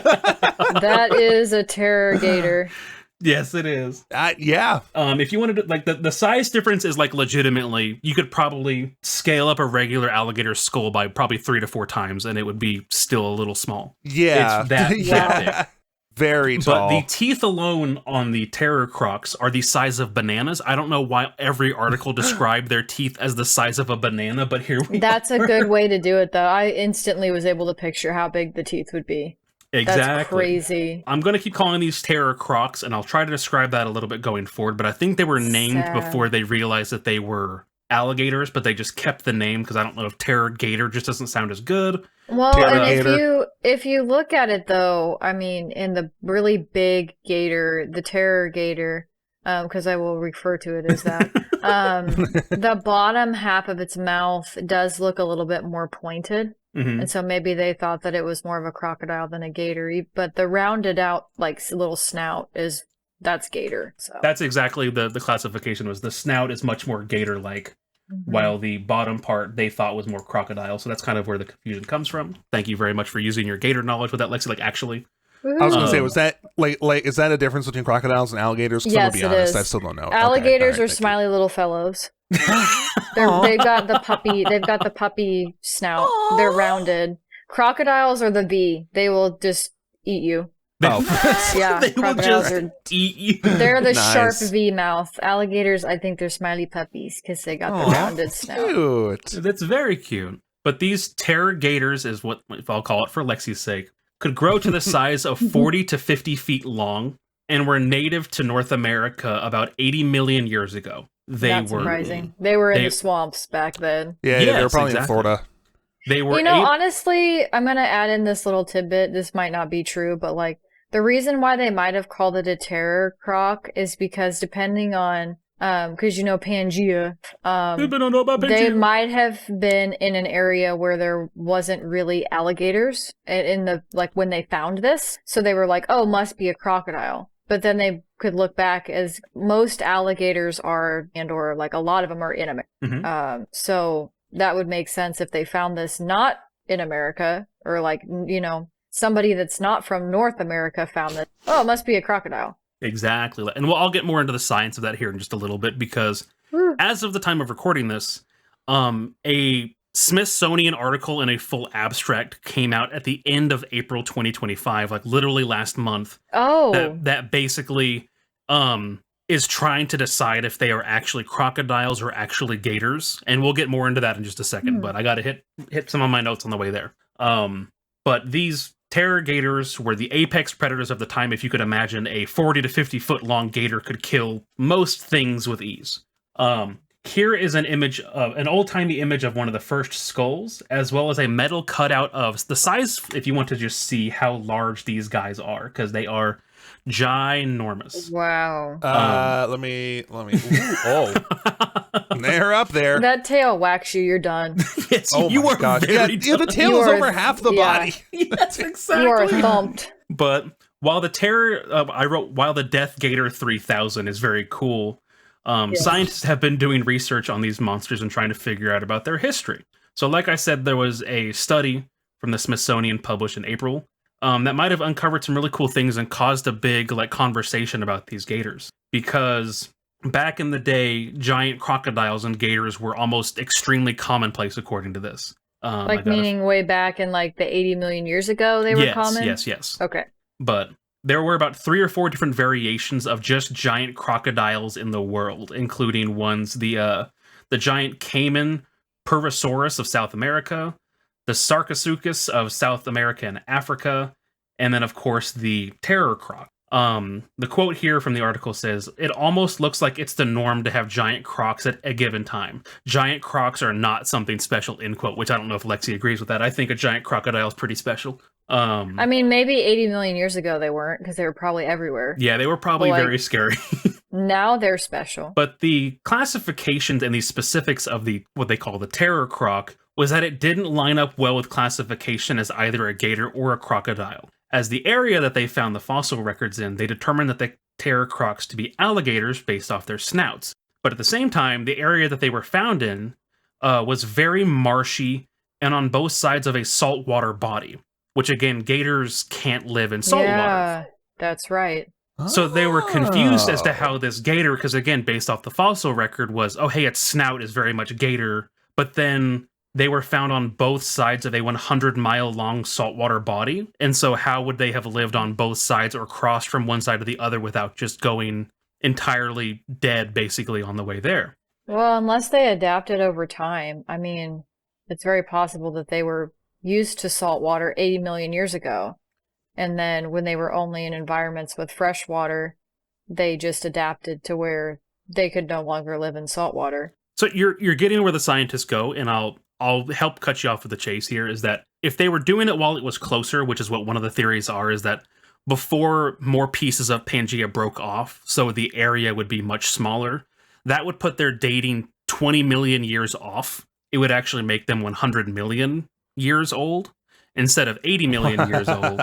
That is a terror gator. Yes, it is. Yeah. If you wanted to, like, the size difference is like legitimately, you could probably scale up a regular alligator skull by probably 3 to 4 times, and it would be still a little small. Yeah. It's that big. Very tall. But the teeth alone on the terror crocs are the size of bananas. I don't know why every article described their teeth as the size of a banana, but here we That's a good way to do it, though. I instantly was able to picture how big the teeth would be. Exactly. That's crazy. I'm going to keep calling these terror crocs, and I'll try to describe that a little bit going forward, but I think they were named Sad. before they realized that they were alligators, but they just kept the name because I don't know if terror gator just doesn't sound as good. Well, Terror and gator. if you look at it though, I mean, in the really big gator, the terror gator, because I will refer to it as that, the bottom half of its mouth does look a little bit more pointed, Mhm. and so maybe they thought that it was more of a crocodile than a gator. But the rounded out like little snout that's gator. So That's exactly the classification was the snout is much more gator-like, while the bottom part they thought was more crocodile. So that's kind of where the confusion comes from. Thank you very much for using your gator knowledge with that, Lexi. Like, actually, I was going to say, Um, was that like is that a difference between crocodiles and alligators? 'Cause I'm Yes, gonna be it honest, is. I still don't know. Okay, alligators all right, are thank you. smiley little fellows. Aw. They've got the puppy. They've got the puppy snout. They're rounded. Crocodiles are the V. They will just eat you. Oh. Yeah, they will crocodiles just are. eat you. They're the Nice. sharp V mouth. Alligators, I think they're smiley puppies because they got the Aw, rounded snout. Cute. That's very cute. But these terror gators is what, if I'll call it for Lexi's sake, could grow to the size of 40 to 50 feet long and were native to North America about 80 million years ago. they Not were surprising. They were in they- the swamps back then. Yeah, they were Yes, probably in exactly. Florida. they were You know, able- honestly, I'm gonna add in this little tidbit. This might not be true, but like the reason why they might have called it a terror croc is because depending on because you know Pangea, they might have been in an area where there wasn't really alligators in the like when they found this, so they were like, oh, must be a crocodile. But then they could look back as most alligators are, and or like a lot of them are in America. Mhm. So that would make sense if they found this not in America, or like, you know, somebody that's not from North America found this. Oh, it must be a crocodile. Exactly. And I'll get more into the science of that here in just a little bit, because as of the time of recording this, a Smithsonian article and a full abstract came out at the end of April 2025, like literally last month. Oh, That basically is trying to decide if they are actually crocodiles or actually gators, and we'll get more into that in just a second. But I got to hit some of my notes on the way there. But these terror gators were the apex predators of the time. If you could imagine, a 40 to 50 foot long gator could kill most things with ease. Here is an image of an old-timey image of one of the first skulls, as well as a metal cutout of the size, if you want to just see how large these guys are, because they are ginormous. wow. Let me. Ooh, oh, they're up there. That tail whacks you, you're done. Yes, Oh you my are gosh! very Yeah, the tail You is are- over half the yeah. body. Yes, exactly. You are thumped. But while the terror, I wrote, while the Death Gator 3000 is very cool, scientists have been doing research on these monsters and trying to figure out about their history. So, like I said, there was a study from the Smithsonian published in April that might have uncovered some really cool things and caused a big conversation about these gators. Because back in the day, giant crocodiles and gators were almost extremely commonplace, according to this. Like meaning way back in like the 80 million years ago they were common? Yes. Okay. But there were about 3 or 4 different variations of just giant crocodiles in the world, including ones the giant caiman Purvosaurus of South America, the Sarcosuchus of South America and Africa, and then of course the terror croc. The quote here from the article says, "It almost looks like it's the norm to have giant crocs at a given time. Giant crocs are not something special," end quote, which I don't know if Lexi agrees with that. I think a giant crocodile is pretty special. I mean, maybe 80 million years ago they weren't, because they were probably everywhere. Yeah, they were probably Like- very scary. Now they're special. But the classifications and the specifics of the what they call the terror croc was that it didn't line up well with classification as either a gator or a crocodile. As the area that they found the fossil records in, they determined that the terror crocs to be alligators based off their snouts. But at the same time, the area that they were found in was very marshy and on both sides of a saltwater body, which again, gators can't live in saltwater. Yeah, that's right. So they were confused as to Oh. how this gator, because again, based off the fossil record, was, oh, hey, its snout is very much gator. But then they were found on both sides of a 100-mile-long saltwater body. And so how would they have lived on both sides or crossed from one side to the other without just going entirely dead, basically, on the way there? Well, unless they adapted over time. I mean, it's very possible that they were used to salt water 80 million years ago. And then when they were only in environments with fresh water, they just adapted to where they could no longer live in salt water. So you're getting where the scientists go, and I'll help cut you off with the chase here, is that if they were doing it while it was closer, which is what one of the theories are, is that before more pieces of Pangea broke off, so the area would be much smaller, that would put their dating 20 million years off. It would actually make them 100 million years old instead of 80 million years old.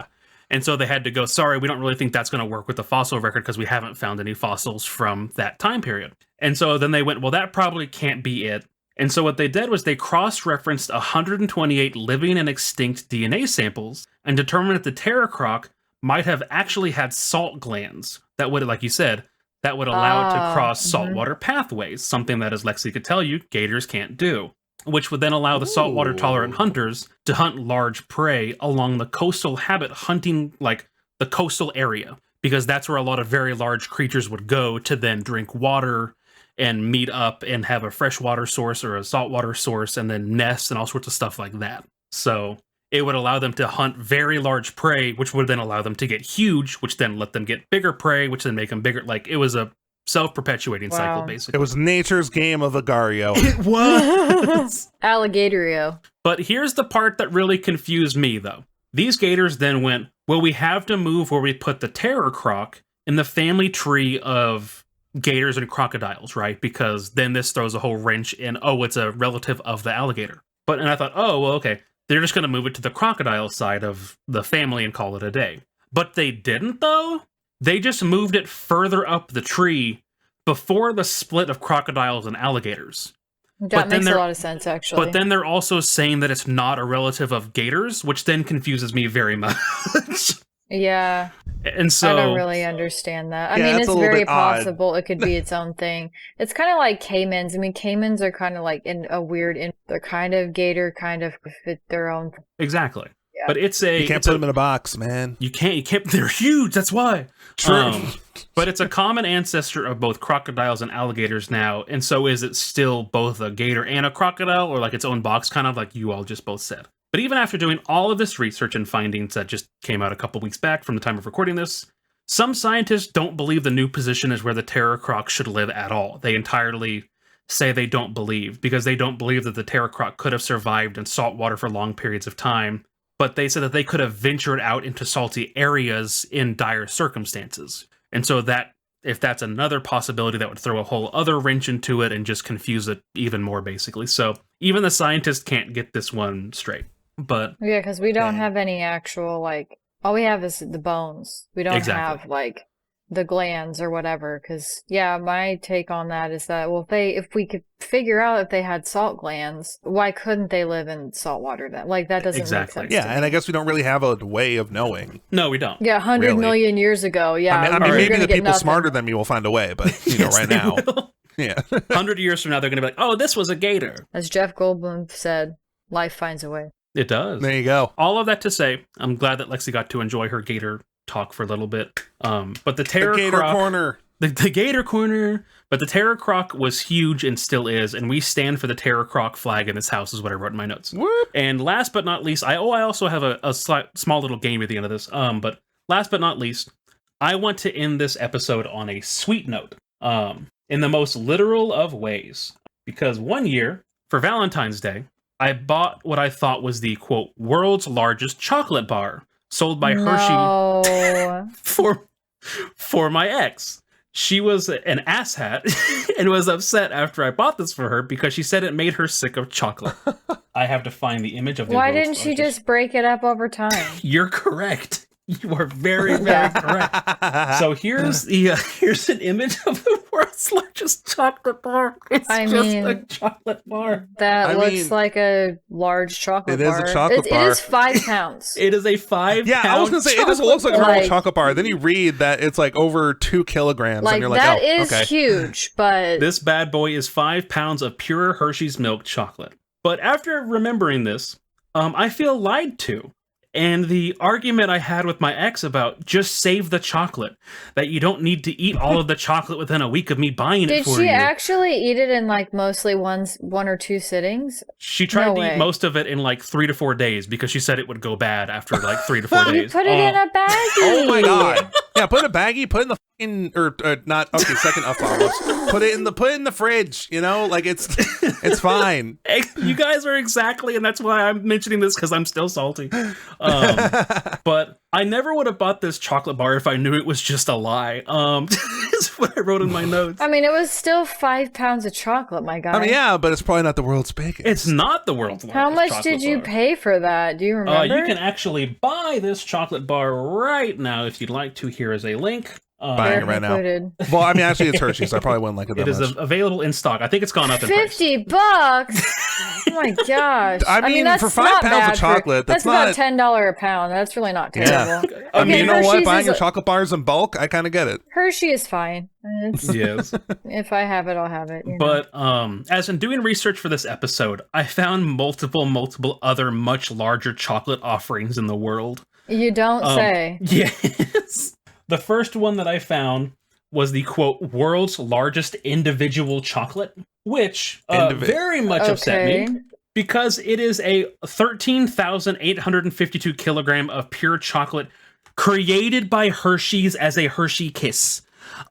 And so they had to go, sorry, we don't really think that's going to work with the fossil record because we haven't found any fossils from that time period. And so then they went, well, that probably can't be it. And so what they did was they cross-referenced 128 living and extinct DNA samples and determined that the terror croc might have actually had salt glands that would, like you said, that would allow it to cross saltwater pathways, something that, as Lexi could tell you, gators can't do, which would then allow the saltwater tolerant hunters to hunt large prey along the coastal habit hunting, like the coastal area, because that's where a lot of very large creatures would go to then drink water and meet up and have a freshwater source or a saltwater source and then nest and all sorts of stuff like that. So it would allow them to hunt very large prey, which would then allow them to get huge, which then let them get bigger prey, which then make them bigger. Like, it was a self-perpetuating cycle, Wow. basically. It was nature's game of Agario. It was. Alligatorio. But here's the part that really confused me, though. These gators then went, well, we have to move where we put the terror croc in the family tree of gators and crocodiles, right? Because then this throws a whole wrench in, oh, it's a relative of the alligator. And I thought, oh, well, okay, they're just going to move it to the crocodile side of the family and call it a day. But they didn't, though. They just moved it further up the tree before the split of crocodiles and alligators. That makes a lot of sense, actually. But then they're also saying that it's not a relative of gators, which then confuses me very much. Yeah. And so I don't really understand that. I Yeah, mean, that's it's a little very bit odd. possible it could be its own thing. It's kind of like caimans. I mean, caimans are kind of like in a weird, they're kind of gator, kind of fit their own. Exactly. Yeah. But it's a You can't put them in a box, man. You can't. They're huge. That's why. True. But it's a common ancestor of both crocodiles and alligators now. And so is it still both a gator and a crocodile, or like its own box, kind of like you all just both said. But even after doing all of this research and findings that just came out a couple weeks back from the time of recording this, some scientists don't believe the new position is where the terror croc should live at all. They entirely say they don't believe, because they don't believe that the terror croc could have survived in salt water for long periods of time. But they said that they could have ventured out into salty areas in dire circumstances. And so that, if that's another possibility, that would throw a whole other wrench into it and just confuse it even more, basically. So even the scientists can't get this one straight. But Yeah, because we don't have any actual, like, all we have is the bones. We don't Exactly. have, like, the glands or whatever. Because, yeah, my take on that is that, well, if we could figure out if they had salt glands, why couldn't they live in salt water then? Like, that doesn't Exactly. make sense. Yeah, to and me. I guess we don't really have a way of knowing. no, we don't. Yeah, 100 Really? million years ago. Yeah. I mean we're maybe gonna the get people nothing. smarter than me will find a way, but you know, Yes, right they now, will. yeah. 100 years from now, they're going to be like, oh, this was a gator. As Jeff Goldblum said, life finds a way. It does. There you go. All of that to say, I'm glad that Lexi got to enjoy her gator talk for a little bit. But the terror The Gator croc, Corner. the Gator Corner, but the terror croc was huge and still is, and we stand for the terror croc flag in this house, is what I wrote in my notes. Whoop. And last but not least, I also have a small little game at the end of this. But last but not least, I want to end this episode on a sweet note, in the most literal of ways, because one year for Valentine's Day, I bought what I thought was the quote world's largest chocolate bar sold by Hershey No. for my ex. She was an asshat and was upset after I bought this for her because she said it made her sick of chocolate. I have to find the image of the Why world's didn't she largest- just break it up over time? You're correct. You are very, very correct. So here's an image of the world's largest chocolate bar. It's I just mean, a chocolate bar. That I looks mean, like a large chocolate it is bar. a chocolate It bar. is 5 pounds. It is a 5 Yeah, I was gonna say it just chocolate looks like a bar. normal Like- chocolate bar. Then you read that it's like over 2 kilograms, Like, and you're like, that oh, is okay. huge, but This bad boy is 5 pounds of pure Hershey's milk chocolate. But after remembering this, I feel lied to. And the argument I had with my ex about just save the chocolate, that you don't need to eat all of the chocolate within a week of me buying it did for she you. actually eat it in like mostly one or two sittings? She tried No to way. eat most of it in like 3 to 4 days because she said it would go bad after like 3 to 4 You days. put it in a baggie. Oh my god! Yeah, put it in a baggie, put it in the fucking not okay. Second up follows. Put it in the fridge. You know, like it's fine. You guys are exactly, and that's why I'm mentioning this, because I'm still salty. But I never would have bought this chocolate bar if I knew it was just a lie. Is what I wrote in my notes. I mean, it was still 5 pounds of chocolate, my guy. I mean, yeah, but it's probably not the world's biggest. It's not the world's largest How much chocolate did you bar. pay for that? Do you remember? You can actually buy this chocolate bar right now if you'd like to. Here is a link. Buying it right now. Included. Well, I mean, actually, it's Hershey's. So I probably wouldn't like it that It is much. available in stock. I think it's gone up in price. $50. Oh my gosh! I mean, that's for 5 not pounds of bad chocolate, that's about not- $10 a pound. That's really not terrible. Yeah. I I mean, you know what? Hershey's Buying is your a- chocolate bars in bulk, I kind of get it. Hershey is fine. It's, Yes. if I have it, I'll have it. You know? But as in doing research for this episode, I found multiple other much larger chocolate offerings in the world. You don't say. Yes. The first one that I found was the quote world's largest individual chocolate, which very much upset Okay. me because it is a 13,852 kilogram of pure chocolate created by Hershey's as a Hershey Kiss.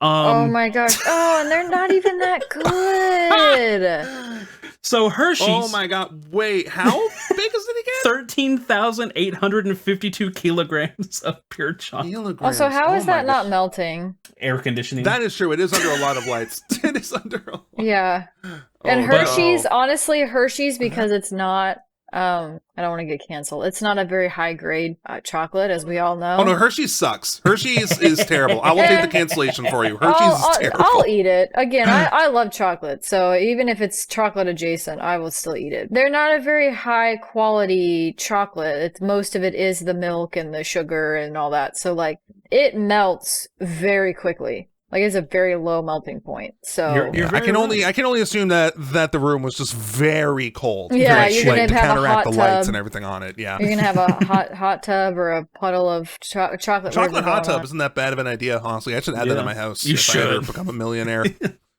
Oh my gosh. Oh, and they're not even that good. So Hershey's. Oh my god! Wait, how big is it again? 13,852 kilograms of pure chocolate. Kilograms. Also, how is my that not gosh. melting? Air conditioning. That is true. It is under a lot of lights. It is under a lot. Yeah. And Oh, Hershey's, no. honestly, Hershey's, because it's not, I don't want to get canceled. It's not a very high grade chocolate, as we all know. Oh no, Hershey's sucks. Hershey's is terrible. I will take the cancellation for you. Hershey's is terrible. I'll eat it. Again, I love chocolate, so even if it's chocolate adjacent, I will still eat it. They're not a very high quality chocolate. Most of it is the milk and the sugar and all that. So like it melts very quickly. Like it's a very low melting point. So You're I very can right. only assume that the room was just very cold. Yeah, to, you're like, gonna to have a counteract hot the lights tub. and everything on it. Yeah. you're gonna have a hot tub or a puddle of chocolate. Chocolate whatever hot going tub on. isn't that bad of an idea, honestly. I should add that Yeah. in my house You if I ever should. become a millionaire.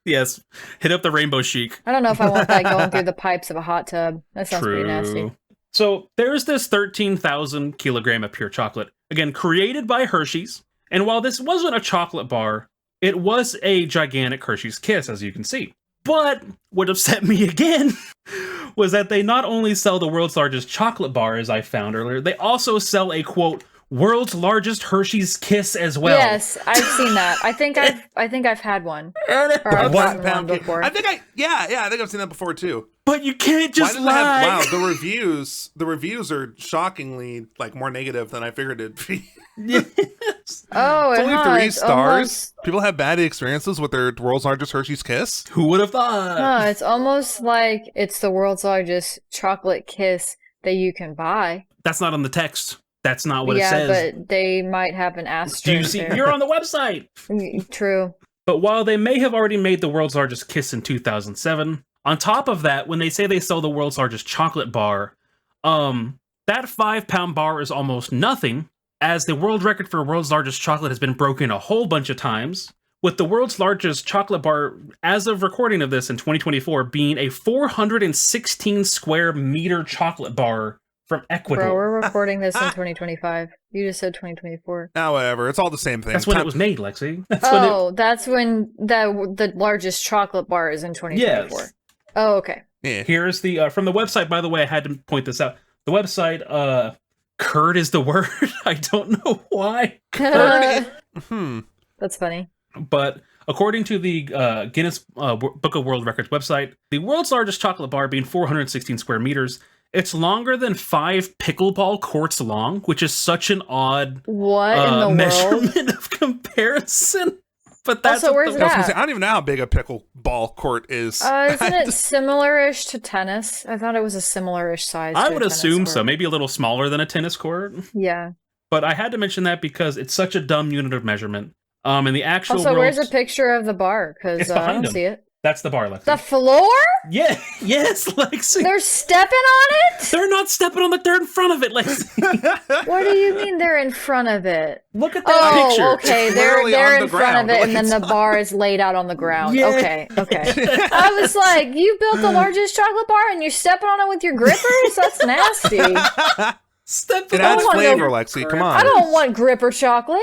Yes. Hit up the Rainbow Chic. I don't know if I want that going through the pipes of a hot tub. That sounds pretty nasty. So there's this 13,000 kilogram of pure chocolate. Again, created by Hershey's. And while this wasn't a chocolate bar, it was a gigantic Hershey's Kiss, as you can see. But what upset me again was that they not only sell the world's largest chocolate bar, as I found earlier, they also sell a, quote, world's largest Hershey's Kiss as well. Yes, I've seen that. I think I've had one. Or I've One gotten one pound cake. before. I think I've seen that before too. But you can't just Why does it lie. have, wow, the reviews are shockingly like more negative than I figured it'd be. Yes. Oh, It's it only has 3 stars. almost- People have bad experiences with their world's largest Hershey's Kiss. Who would have thought? No, it's almost like it's the world's largest chocolate kiss that you can buy. That's not on the text. That's not what it Yeah, says. but they might have an asterisk. Do you see? there. You're on the website. True. But while they may have already made the world's largest kiss in 2007, on top of that, when they say they sell the world's largest chocolate bar, that 5-pound bar is almost nothing, as the world record for world's largest chocolate has been broken a whole bunch of times, with the world's largest chocolate bar, as of recording of this in 2024, being a 416 square meter chocolate bar from Ecuador. Bro, we're recording this in 2025. You just said 2024. Now, whatever. It's all the same thing. That's when it was made, Lexi. That's That's when the largest chocolate bar is in 2024. Yes. Oh, okay. Yeah. Here's the from the website. By the way, I had to point this out. The website, "curd" is the word. I don't know why, That's funny. but according to the Guinness Book of World Records website, the world's largest chocolate bar, being 416 square meters, it's longer than 5 pickleball courts long, which is such an odd What in the world? measurement of comparison. But that's Also, what where's the- I was gonna that? say, I don't even know how big a pickleball court is. Isn't it similar-ish to tennis? I thought it was a similar-ish size. I to would a tennis assume so. court. Maybe a little smaller than a tennis court. Yeah. But I had to mention that because it's such a dumb unit of measurement. And the actual Also, where's world's- a picture of the bar? It's Because I behind don't him. see it. That's the bar, Lexi. The floor? Yeah, yes, Lexi. They're stepping on it? They're not stepping on they're in front of it, Lexi. What do you mean they're in front of it? Look at that picture. Oh, okay. It's They're literally on in the front of ground. it, Like, and then it's the bar is laid out on the ground. Yeah. Okay, okay. I was like, you built the largest chocolate bar, and you're stepping on it with your grippers? That's nasty. Stepping It adds want no flavor, Lexi. Come on. I don't want gripper chocolate.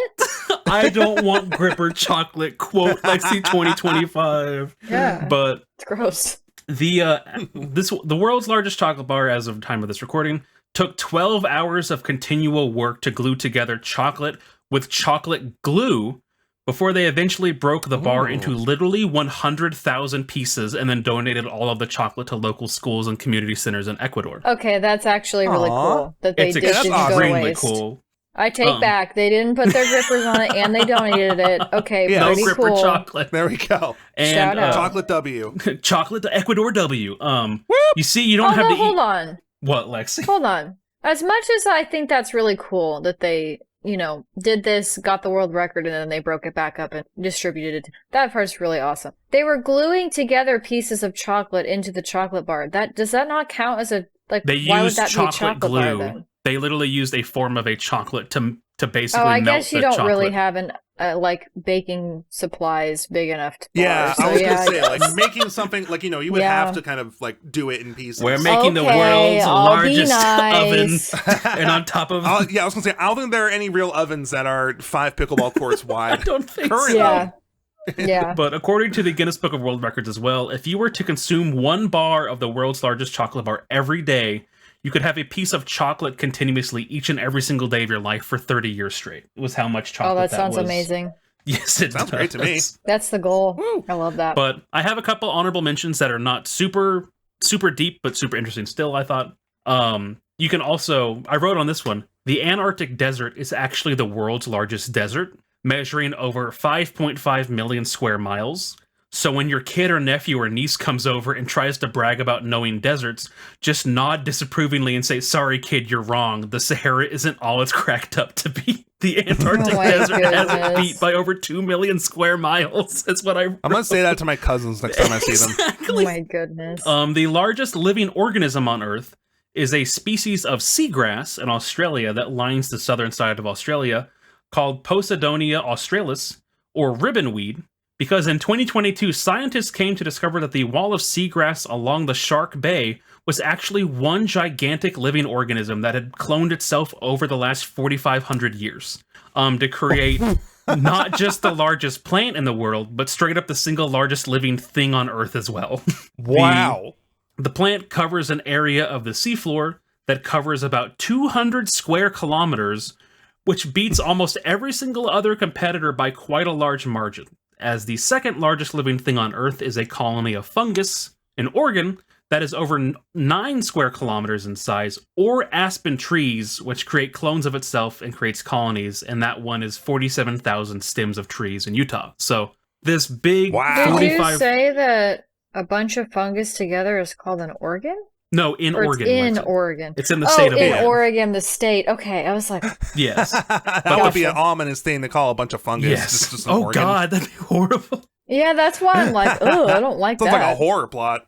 I don't want gripper chocolate, quote Lexi 2025. Yeah, But it's gross. the world's largest chocolate bar, as of time of this recording, took 12 hours of continual work to glue together chocolate with chocolate glue before they eventually broke the bar Ooh. into literally 100,000 pieces and then donated all of the chocolate to local schools and community centers in Ecuador. Okay, that's actually really Aw. cool that they It's didn't that's go extremely waste. cool. I take back. They didn't put their grippers on it, and they donated it. Okay, Yeah. No pretty gripper cool. chocolate. There we go. And Shout out. Chocolate W. chocolate to Ecuador W. You see, you don't have Although, to hold eat on. what, Lexi? Hold on. As much as I think that's really cool that they, did this, got the world record, and then they broke it back up and distributed it. That part's really awesome. They were gluing together pieces of chocolate into the chocolate bar. Does that not count as a They why would used that be a chocolate chocolate bar glue. then? They literally used a form of a chocolate to basically Oh, I melt guess you the don't chocolate. really have an baking supplies big enough to Yeah, bar, I was so gonna say, guess. like making something like you would Yeah. have to kind of like do it in pieces. We're making the Okay, world's I'll be largest nice. oven, and on top of I was gonna say, I don't think there are any real ovens that are 5 pickleball courts I wide. don't think Currently. so. Yeah. Yeah. But according to the Guinness Book of World Records as well, if you were to consume one bar of the world's largest chocolate bar every day, you could have a piece of chocolate continuously each and every single day of your life for 30 years straight. It was how much chocolate Oh, that sounds was. amazing. Yes, it Sounds great to me. That's the goal. Woo. I love that. But I have a couple honorable mentions that are not super deep, but super interesting still, I thought. You can also, I wrote on this one, the Antarctic desert is actually the world's largest desert, measuring over 5.5 million square miles. So when your kid or nephew or niece comes over and tries to brag about knowing deserts, just nod disapprovingly and say, sorry kid, you're wrong. The Sahara isn't all it's cracked up to be. The Antarctic desert has it beat by over 2 million square miles. That's what I'm going to say that to my cousins next time I see them. Oh my goodness. The largest living organism on Earth is a species of seagrass in Australia that lines the southern side of Australia called Posidonia australis, or ribbonweed, because in 2022, scientists came to discover that the wall of seagrass along the Shark Bay was actually one gigantic living organism that had cloned itself over the last 4,500 years to create not just the largest plant in the world, but straight up the single largest living thing on Earth as well. Wow. The plant covers an area of the seafloor that covers about 200 square kilometers, which beats almost every single other competitor by quite a large margin. As the second largest living thing on Earth is a colony of fungus in Oregon that is over 9 square kilometers in size, or aspen trees, which create clones of itself and creates colonies, and that one is 47,000 stems of trees in Utah. So this big Wow. Did you say that a bunch of fungus together is called an organ? No, in Or Oregon. it's in Lexi. Oregon. It's in the state of in Oregon. Oregon, the state. Okay, I was like, Yes. That would be an ominous thing to call a bunch of fungus. Yes. Just an Oh organ. God, that'd be horrible. yeah, that's why I'm like, oh, I don't like Sounds that. like a horror plot.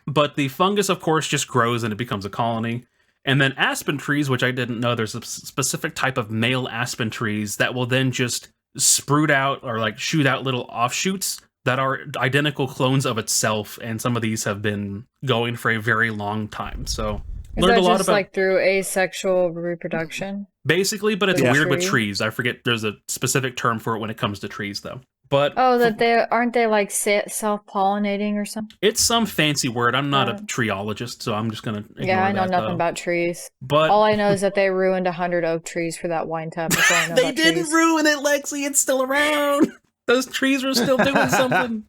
But the fungus, of course, just grows and it becomes a colony. And then aspen trees, which I didn't know, there's a specific type of male aspen trees that will then just sprout out or like shoot out little offshoots that are identical clones of itself. And some of these have been going for a very long time. So Is learned that a lot just about like through asexual reproduction? basically, but it's Yeah. weird with Tree? trees. I forget there's a specific term for it when it comes to trees, though. But Oh, that they aren't they like self-pollinating or something? it's some fancy word. I'm not a treeologist, so I'm just gonna ignore Yeah, I know that, nothing though. about trees. But All I know is that they ruined 100 oak trees for that wine tub. That's all I know they about didn't trees. ruin it, Lexi. It's still around. Those trees are still doing something.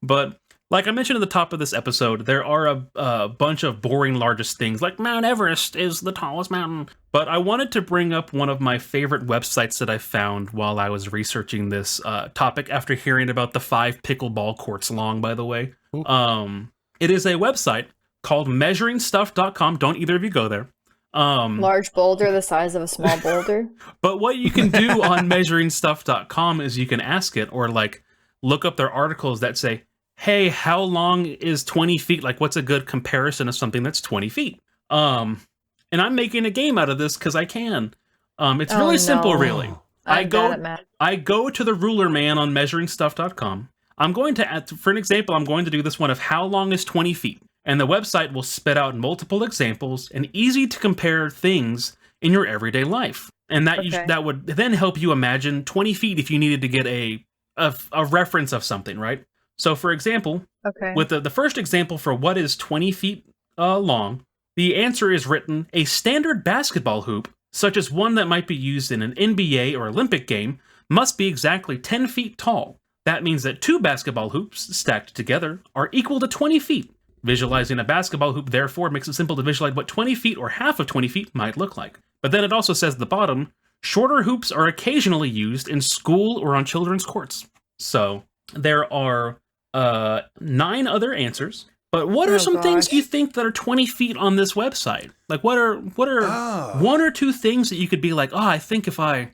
But like I mentioned at the top of this episode, there are a bunch of boring largest things, like Mount Everest is the tallest mountain. But I wanted to bring up one of my favorite websites that I found while I was researching this topic after hearing about the 5 pickleball courts long, by the way. It is a website called measuringstuff.com. Don't either of you go there. Large boulder the size of a small boulder. But what you can do on measuringstuff.com is you can ask it or like look up their articles that say, hey, how long is 20 feet? Like, what's a good comparison of something that's 20 feet? And I'm making a game out of this because I can. It's Oh, really simple, no. really. I'm bad at math. I go to the ruler man on measuringstuff.com. I'm going to add, for an example, I'm going to do this one of how long is 20 feet. And the website will spit out multiple examples and easy to compare things in your everyday life. And that Okay. that would then help you imagine 20 feet if you needed to get a reference of something, right? So for example, Okay. with the first example for what is 20 feet long, the answer is written, a standard basketball hoop, such as one that might be used in an NBA or Olympic game, must be exactly 10 feet tall. That means that 2 basketball hoops stacked together are equal to 20 feet. Visualizing a basketball hoop, therefore, makes it simple to visualize what 20 feet or half of 20 feet might look like. But then it also says at the bottom, shorter hoops are occasionally used in school or on children's courts. So there are 9 other answers. But what are Oh, some things gosh. you think that are 20 feet on this website? Like what are Oh. 1 or 2 things that you could be like, oh, I think if I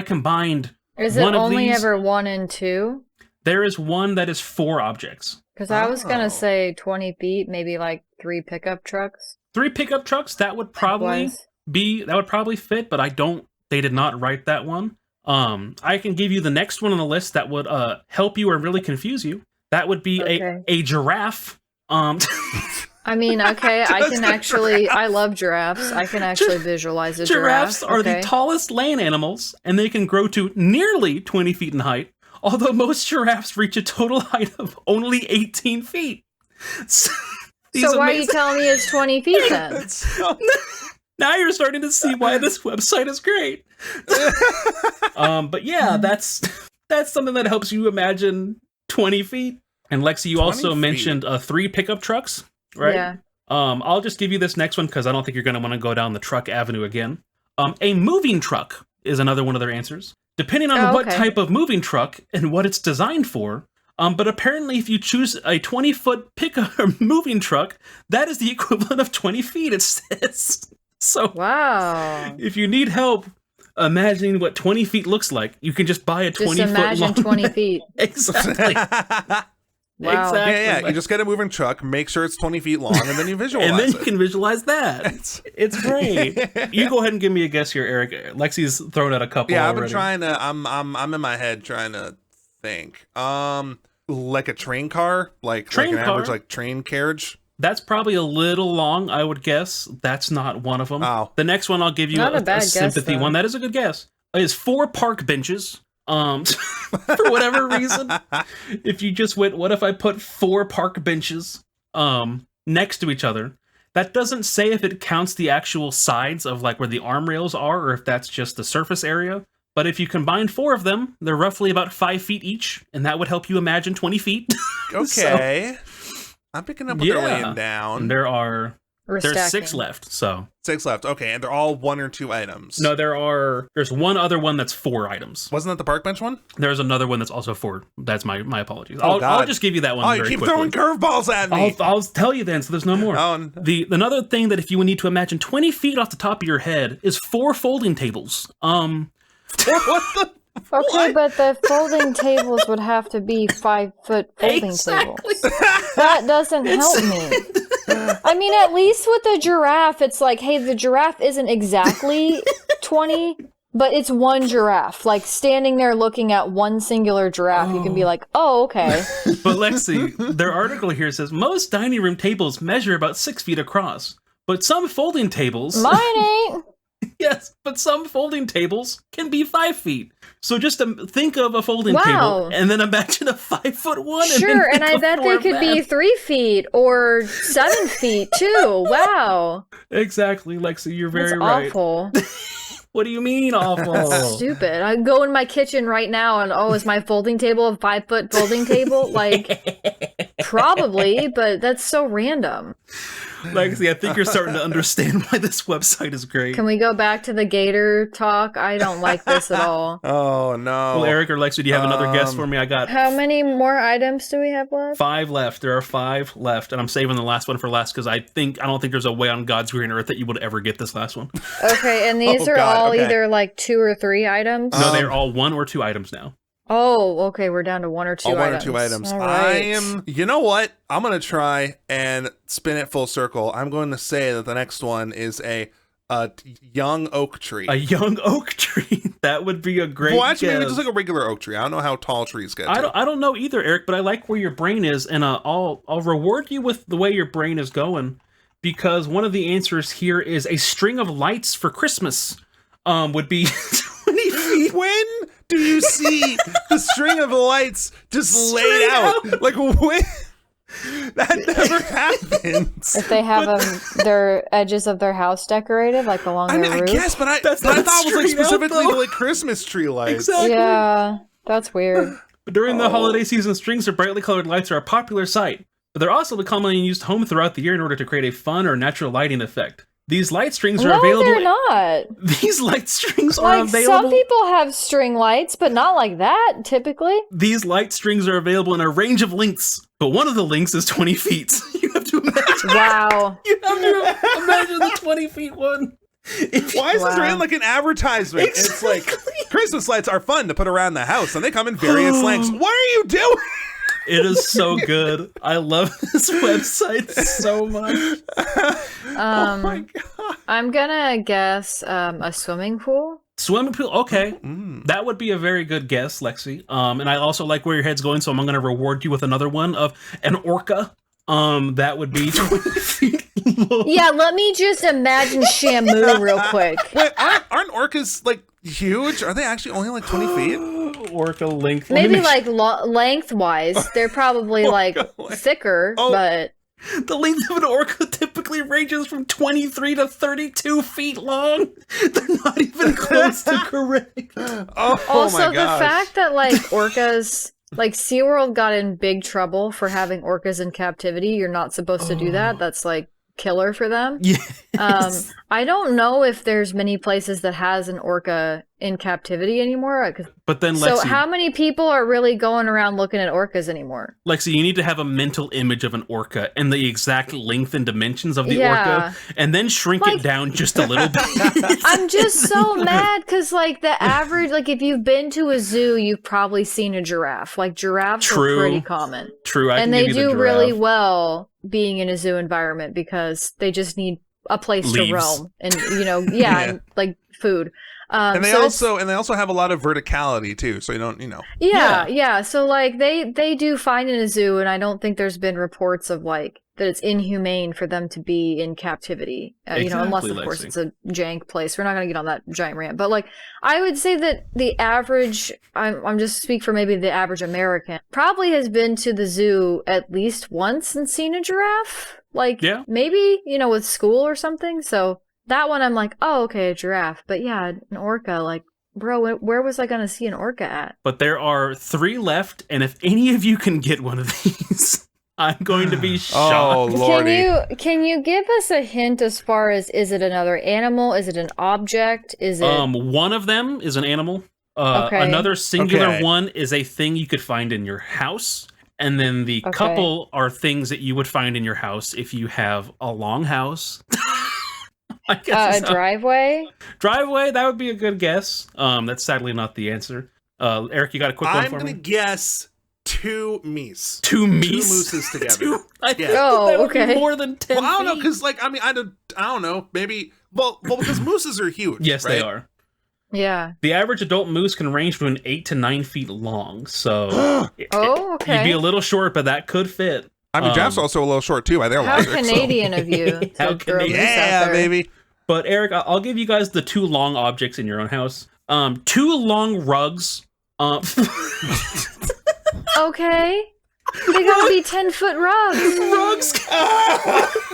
combined Is it one of only these, ever 1 and 2? there is one that is 4 objects. Because I was Oh. gonna say 20 feet, maybe like 3 pickup trucks. 3 pickup trucks, that would probably fit, but they did not write that one. I can give you the next one on the list that would help you or really confuse you. That would be Okay. a giraffe. I mean, okay, I can actually. I love giraffes. I can actually visualize a Giraffes giraffe. are okay. the tallest land animals, and they can grow to nearly 20 feet in height, although most giraffes reach a total height of only 18 feet. So why are you telling me it's 20 feet then? Now you're starting to see why this website is great. But yeah, that's something that helps you imagine 20 feet. And Lexi, you also mentioned 3 pickup trucks, right? Yeah. I'll just give you this next one because I don't think you're going to want to go down the truck avenue again. A moving truck is another one of their answers, depending on what type of moving truck and what it's designed for. But apparently, if you choose a 20-foot pickup moving truck, that is the equivalent of 20 feet, it says. So, wow. If you need help imagining what 20 feet looks like, you can just buy a 20-foot long... Just imagine 20 feet. Exactly. Wow. Exactly. Yeah. You just get a moving truck, make sure it's 20 feet long, and then you visualize and then you it. can visualize that. It's great. You go ahead and give me a guess here, Eric. Lexi's thrown out a couple. Yeah, already. I've been trying to. I'm in my head trying to think. Like a train car, like an average like train carriage. That's probably a little long, I would guess. That's not one of them. Oh. The next one I'll give you a sympathy one. That is a good guess. Is 4 park benches. For whatever reason, if you just went, what if I put 4 park benches next to each other? That doesn't say if it counts the actual sides of like where the arm rails are, or if that's just the surface area. But if you combine 4 of them, they're roughly about 5 feet each, and that would help you imagine 20 feet. Okay. I'm picking up what they're laying down. And there's 6 left, so. 6 left. Okay, and they're all 1 or 2 items. No, there's one other one that's 4 items. Wasn't that the park bench one? There's another one that's also 4. That's my apologies. Oh, I'll just give you that one very quickly. quickly. You keep throwing curveballs at me. I'll tell you then, so there's no more. Oh, no. Another thing that if you need to imagine 20 feet off the top of your head is 4 folding tables. What the? Okay, but the folding tables would have to be 5-foot folding tables. That doesn't help me. I mean, at least with the giraffe, it's like, hey, the giraffe isn't exactly 20, but it's one giraffe. Like, standing there looking at one singular giraffe, you can be like, oh, okay. But Lexi, their article here says, most dining room tables measure about 6 feet across, but some folding tables... Mine ain't. Yes, but some folding tables can be 5 feet. So just think of a folding table and then imagine a 5-foot one. Sure, and I bet they could be 3 feet or 7 feet too. Wow. Exactly, Lexi, you're very That's right. Awful. What do you mean awful? Stupid. I go in my kitchen right now and is my folding table a 5-foot folding table? Like, probably, but that's so random. Lexi, I think you're starting to understand why this website is great. Can we go back to the gator talk? I don't like this at all. Oh, no. Well, Eric or Lexi, do you have another guess for me? I got... How many more items do we have left? 5 left. There are 5 left, and I'm saving the last one for last because I don't think there's a way on God's green earth that you would ever get this last one. Okay, and these are all either like 2 or 3 items? No, they're all 1 or 2 items now. Oh, okay, we're down to 1 or 2 items. 1 or 2 items. All right. You know what? I'm going to try and spin it full circle. I'm going to say that the next one is a young oak tree. A young oak tree. That would be a great actually, maybe guess. just like a regular oak tree. I don't know how tall trees get. I don't know either, Eric, but I like where your brain is, and I'll reward you with the way your brain is going, because one of the answers here is a string of lights for Christmas. Would be 20 feet. When do you see the string of lights just laid out? Like, when? That never happens. If they have their edges of their house decorated, like along the roof. I guess, but I thought it was like specifically like Christmas tree lights. Exactly. Yeah, that's weird. During the holiday season, strings of brightly colored lights are a popular sight, but they're also commonly used home throughout the year in order to create a fun or natural lighting effect. These light strings are available. No, they're not. These light strings are available. Some people have string lights, but not like that, typically. These light strings are available in a range of lengths, but one of the lengths is 20 feet. You have to imagine. Wow. You have to imagine the 20 feet one. Why is this written like an advertisement? Exactly. It's like, Christmas lights are fun to put around the house, and they come in various lengths. What are you doing? It is so good. I love this website so much. Oh my god! I'm gonna guess a swimming pool. Swimming pool. Okay, that would be a very good guess, Lexi. And I also like where your head's going, so I'm going to reward you with another one of an orca. That would be 20 feet Yeah, let me just imagine Shamu real quick. Wait, aren't orcas like huge? Are they actually only like 20 feet? Orca length. Maybe like lengthwise, they're probably like thicker, but the length of an orca typically ranges from 23 to 32 feet long. They're not even close to correct. Also my the gosh. fact that like orcas, like SeaWorld got in big trouble for having orcas in captivity. You're not supposed to do that. That's like killer for them. Yes. I don't know if there's many places that has an orca in captivity anymore. But then, So Lexi, how many people are really going around looking at orcas anymore? Lexi, you need to have a mental image of an orca and the exact length and dimensions of the Yeah. orca, and then shrink it down just a little bit. I'm just so mad because, like, the average, like, if you've been to a zoo, you've probably seen a giraffe. Like, giraffes True. are pretty common. True, I And can they give you the do really giraffe. well being in a zoo environment because they just need a place Leaves. to roam and, Yeah. and, like, food. And they so it's- also have a lot of verticality too, so you don't, Yeah. So like they do fine in a zoo, and I don't think there's been reports of like that it's inhumane for them to be in captivity. Unless Exactly, of course Lexi. it's a jank place. We're not gonna get on that giant rant, but like I would say that the average, I'm just speak for maybe the average American, probably has been to the zoo at least once and seen a giraffe. Like maybe with school or something. So. That one I'm like, oh, okay, a giraffe. But yeah, an orca, like, bro, where was I going to see an orca at? But there are 3 left, and if any of you can get one of these, I'm going to be shocked. Oh, lordy. Can you give us a hint as far as, is it another animal? Is it an object? Is it... One of them is an animal. Okay. Another singular Okay. one is a thing you could find in your house. And then the couple are things that you would find in your house if you have a long house. I guess a driveway? Driveway, that would be a good guess. That's sadly not the answer. Eric, you got a quick one I'm for gonna me? guess 2 meese. 2 meese? 2 mooses together. I think Oh, that would be okay. more than 10 Well, I don't know, feet. because I don't know, maybe because mooses are huge. Yes, right? they are. Yeah. The average adult moose can range between 8 to 9 feet long, so Oh, okay. you'd be a little short, but that could fit. I mean, Jeff's also a little short too. They're How larger. Canadian of you to How throw Canadian. moose out Yeah, there. baby. But Eric, I'll give you guys the 2 long objects in your own house. 2 long rugs. Okay. They gotta be 10-foot rugs.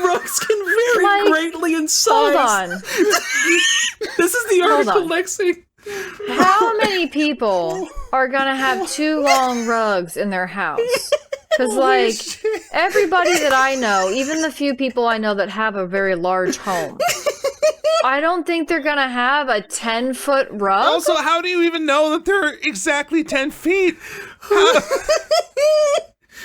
Rugs can vary Like, greatly in size. Hold on. This is the Hold article, on. Lexi. How many people are gonna have 2 long rugs in their house? Because, like, everybody that I know, even the few people I know that have a very large home, I don't think they're gonna have a 10-foot rug. Also, how do you even know that they're exactly 10 feet?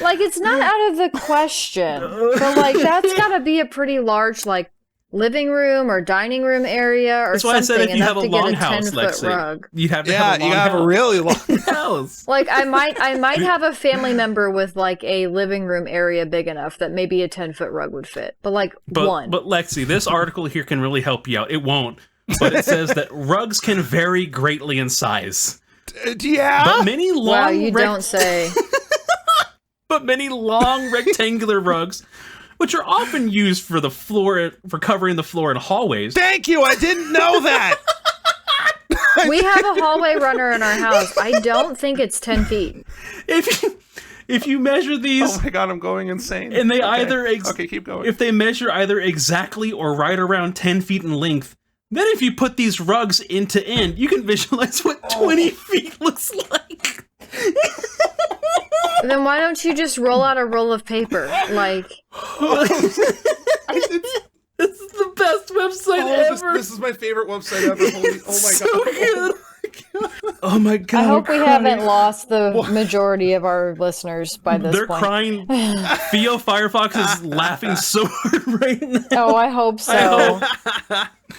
Like, it's not out of the question. But, like, that's gotta be a pretty large, like, living room or dining room area or That's why I something said if you enough have a to get long a house, 10-foot Lexi, rug. you'd have to Yeah, have a you long have a house. really long house. Like, I might have a family member with, like, a living room area big enough that maybe a 10-foot rug would fit. But, like, one. But Lexi, this article here can really help you out. It won't, but it says that rugs can vary greatly in size. Yeah. But many long Wow, you don't say. But many long rectangular rugs, which are often used for the floor, for covering the floor in hallways. Thank you. I didn't know that. We have a hallway runner in our house. I don't think it's 10 feet. If you measure these, Oh my god, I'm going insane. and they Okay. either Okay, keep going. if they measure either exactly or right around 10 feet in length, then if you put these rugs end to end, you can visualize what 20 feet looks like. Then why don't you just roll out a roll of paper? Like, This is the best website ever. This is my favorite website ever. Holy, oh my So god. good. Oh my god. I hope we I'm haven't crying. lost the majority of our listeners by this They're point. crying. Theo Firefox is laughing so hard right now. Oh, I hope so.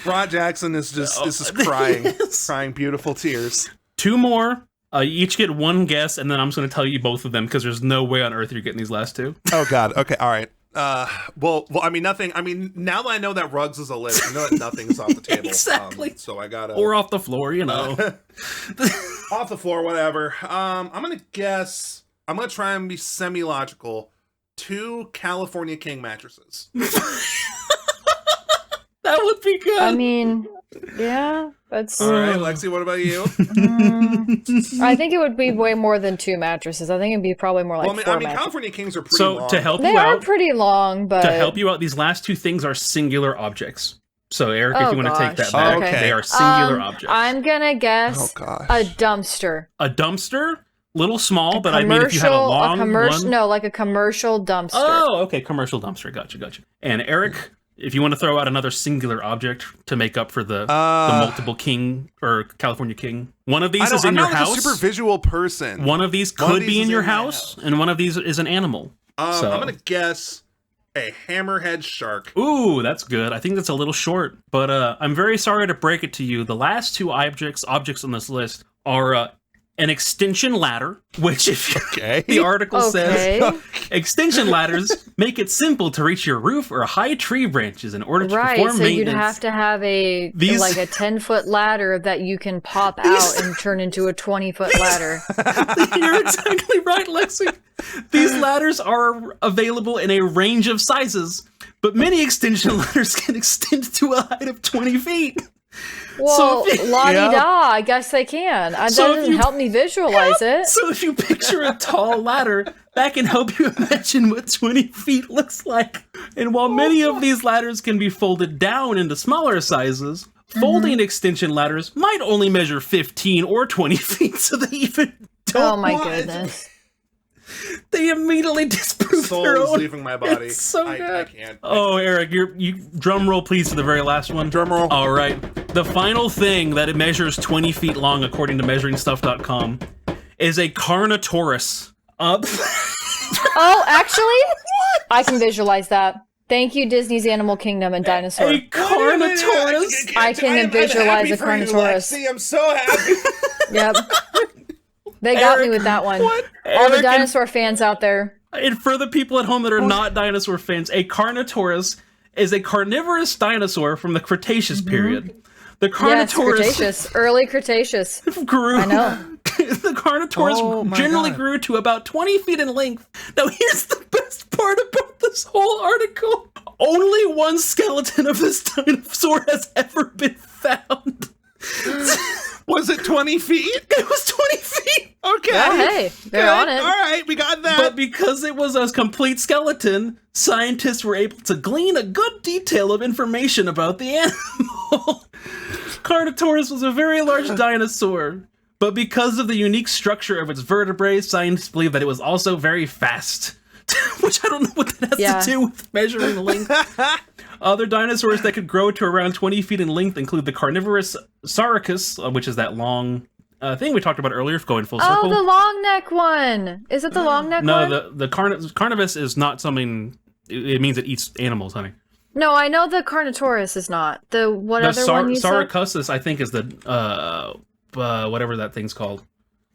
Rod Jackson is just crying beautiful tears. 2 more. You each get 1 guess, and then I'm just going to tell you both of them because there's no way on earth you're getting these last 2. Oh god. Okay. All right. Well, I mean, nothing. I mean, now that I know that rugs is a list, I know that nothing's off the table. Exactly. So I gotta Or off the floor, you know. off the floor, whatever. I'm gonna guess. I'm gonna try and be semi-logical. 2 California King mattresses. That would be good. I mean, yeah, that's. All right, Lexi, what about you? I think it would be way more than 2 mattresses. I think it'd be probably more like Well, 4 I mean, mattresses. California Kings are pretty So long. to help They you are out, pretty long, but to help you out, these last 2 things are singular objects. So Eric, if Oh, you want to take gosh. that back, Okay. they are singular objects. I'm gonna guess Oh, gosh. a dumpster. A dumpster, little small, but I mean, if you had a long one. No, like a commercial dumpster. Oh, okay, commercial dumpster. Gotcha. And Eric, if you want to throw out another singular object to make up for the multiple king or California king, one of these is in your I'm house. not a super visual person. One of these could be in your house, and one of these is an animal. So. I'm gonna guess a hammerhead shark. Ooh, that's good. I think that's a little short, but I'm very sorry to break it to you. The last 2 objects on this list are an extension ladder, which the article says extension ladders make it simple to reach your roof or high tree branches in order to perform so maintenance. you'd have to have like a 10-foot ladder that you can pop out and turn into a 20-foot ladder. You're exactly right, Lexi. These ladders are available in a range of sizes, but many extension ladders can extend to a height of 20 feet. Well, la-di-da, I guess they can. That doesn't help me visualize it. So if you picture a tall ladder, that can help you imagine what 20 feet looks like. And while many of these ladders can be folded down into smaller sizes, folding extension ladders might only measure 15 or 20 feet, so they even don't. Oh my goodness. They immediately disprove Soul their is own. leaving my body. It's so I good. can't. Oh, Eric, you drum roll, please, for the very last one. Drum roll. All right. The final thing that it measures 20 feet long, according to measuringstuff.com, is a Carnotaurus. Oh, actually, I can visualize that. Thank you, Disney's Animal Kingdom and Dinosaur. A Carnotaurus. I can visualize a Carnotaurus. I'm so happy. Yep. They got me with that one. What? All the Eric dinosaur fans out there. And for the people at home that are not dinosaur fans, a Carnotaurus is a carnivorous dinosaur from the Cretaceous period. The Yes, Carnotaurus Cretaceous. Early Cretaceous. grew. I know. The Carnotaurus generally grew to about 20 feet in length. Now, here's the best part about this whole article. Only one skeleton of this dinosaur has ever been found. Was it 20 feet? It was 20 feet. Okay. Oh, hey, they're on it. All right, we got that. But because it was a complete skeleton, scientists were able to glean a good detail of information about the animal. Carnotaurus was a very large dinosaur, but because of the unique structure of its vertebrae, scientists believe that it was also very fast. Which I don't know what that has to do with measuring length. Other dinosaurs that could grow to around 20 feet in length include the carnivorous Sauropus, which is that long thing we talked about earlier, going full circle. Oh, the long neck one. Is it the long neck one? No, the carnivus is not something. It means it eats animals, honey. No, I know the Carnotaurus is not. The The other one you said? Saurocusis, I think, is the whatever that thing's called,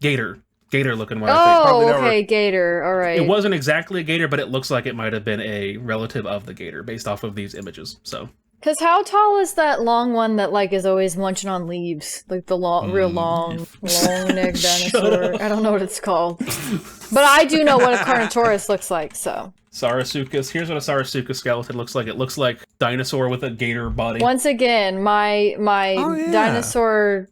gator looking one. I think. Oh, okay, gator. All right. It wasn't exactly a gator, but it looks like it might have been a relative of the gator based off of these images. So, Because how tall is that long one that like is always munching on leaves? Like the real long neck dinosaur. I don't know what it's called, but I do know what a Carnotaurus looks like. So Saurosuchus. Here's what a Saurosuchus skeleton looks like. It looks like dinosaur with a gator body. once again, my dinosaur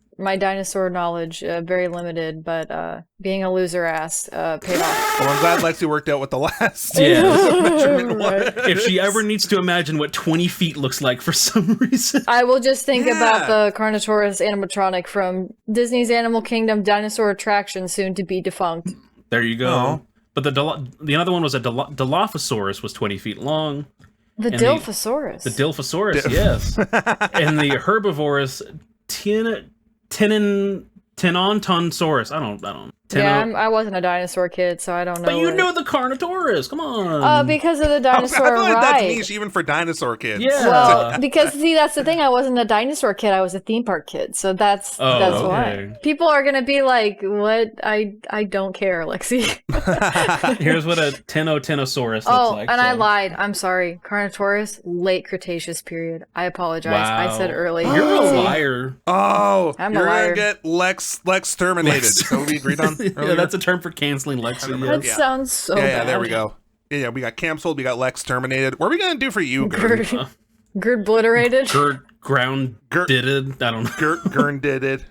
knowledge very limited, but being a loser ass paid off. Well, I'm glad Lexi worked out what the last Yeah. measurement was. If she ever needs to imagine what 20 feet looks like for some reason. I will just think Yeah. about the Carnotaurus animatronic from Disney's Animal Kingdom dinosaur attraction, soon to be defunct. There you go. Oh. But the other one was a Dilophosaurus, was 20 feet long. The And Dilphosaurus. The Dilphosaurus, yes. And the herbivorous Tenontonsaurus. I don't. I wasn't a dinosaur kid, so I don't know. But you what- know the Carnotaurus. Come on. because of the I dinosaur feel like that's ride. niche even for dinosaur kids. Yeah. Well, because see, that's the thing. I wasn't a dinosaur kid. I was a theme park kid. So that's okay. why people are gonna be like, "What? I don't care, Lexi." Here's what a Tenotenosaurus looks like. I lied. I'm sorry. Carnotaurus, late Cretaceous period. I apologize. Wow. I said early. You're a See? liar. Oh, I'm a you're liar. gonna get Lex terminated. So we agreed on. Yeah, that's a term for canceling Lexi. That Yeah. sounds so yeah, bad. there we go. Yeah, we got canceled. We got Lex terminated. What are we gonna do for you, Gertie? Gertie. Gerd-bliterated? Ground did it. I don't know. Gern did it.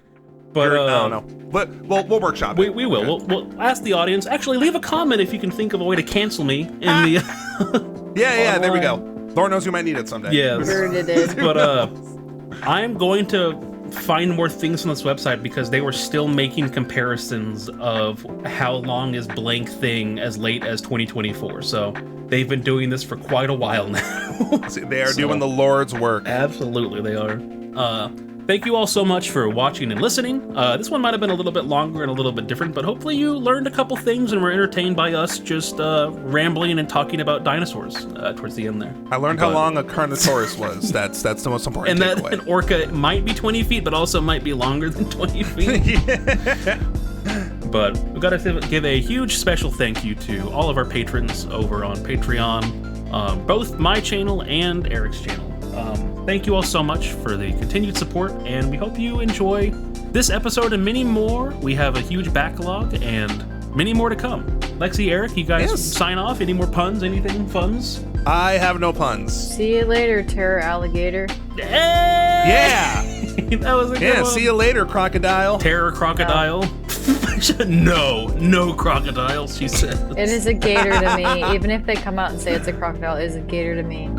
But I don't know. But we'll workshop it. We will. Okay. We'll ask the audience. Actually, leave a comment if you can think of a way to cancel me in the. Yeah, there we go. Lord knows you might need it someday. Yes. Gerd-ed. But I'm going to find more things on this website because they were still making comparisons of how long is blank thing as late as 2024. So they've been doing this for quite a while now. See, they are doing the Lord's work. Absolutely, they are. Thank you all so much for watching and listening. This one might have been a little bit longer and a little bit different, but hopefully you learned a couple things and were entertained by us just rambling and talking about dinosaurs towards the end there. I learned how long a Carnotaurus was. That's the most important and takeaway. that an orca might be 20 feet, but also might be longer than 20 feet. Yeah. But we've got to give a huge special thank you to all of our patrons over on Patreon, both my channel and Eric's channel. Thank you all so much for the continued support, and we hope you enjoy this episode and many more. We have a huge backlog and many more to come. Lexi, Eric, you guys sign off. Any more puns? Anything funs? I have no puns. See you later, terror alligator. Yeah. That was a good one. See you later, crocodile. Terror crocodile. No crocodiles, she said. It is a gator to me. Even if they come out and say it's a crocodile, it is a gator to me.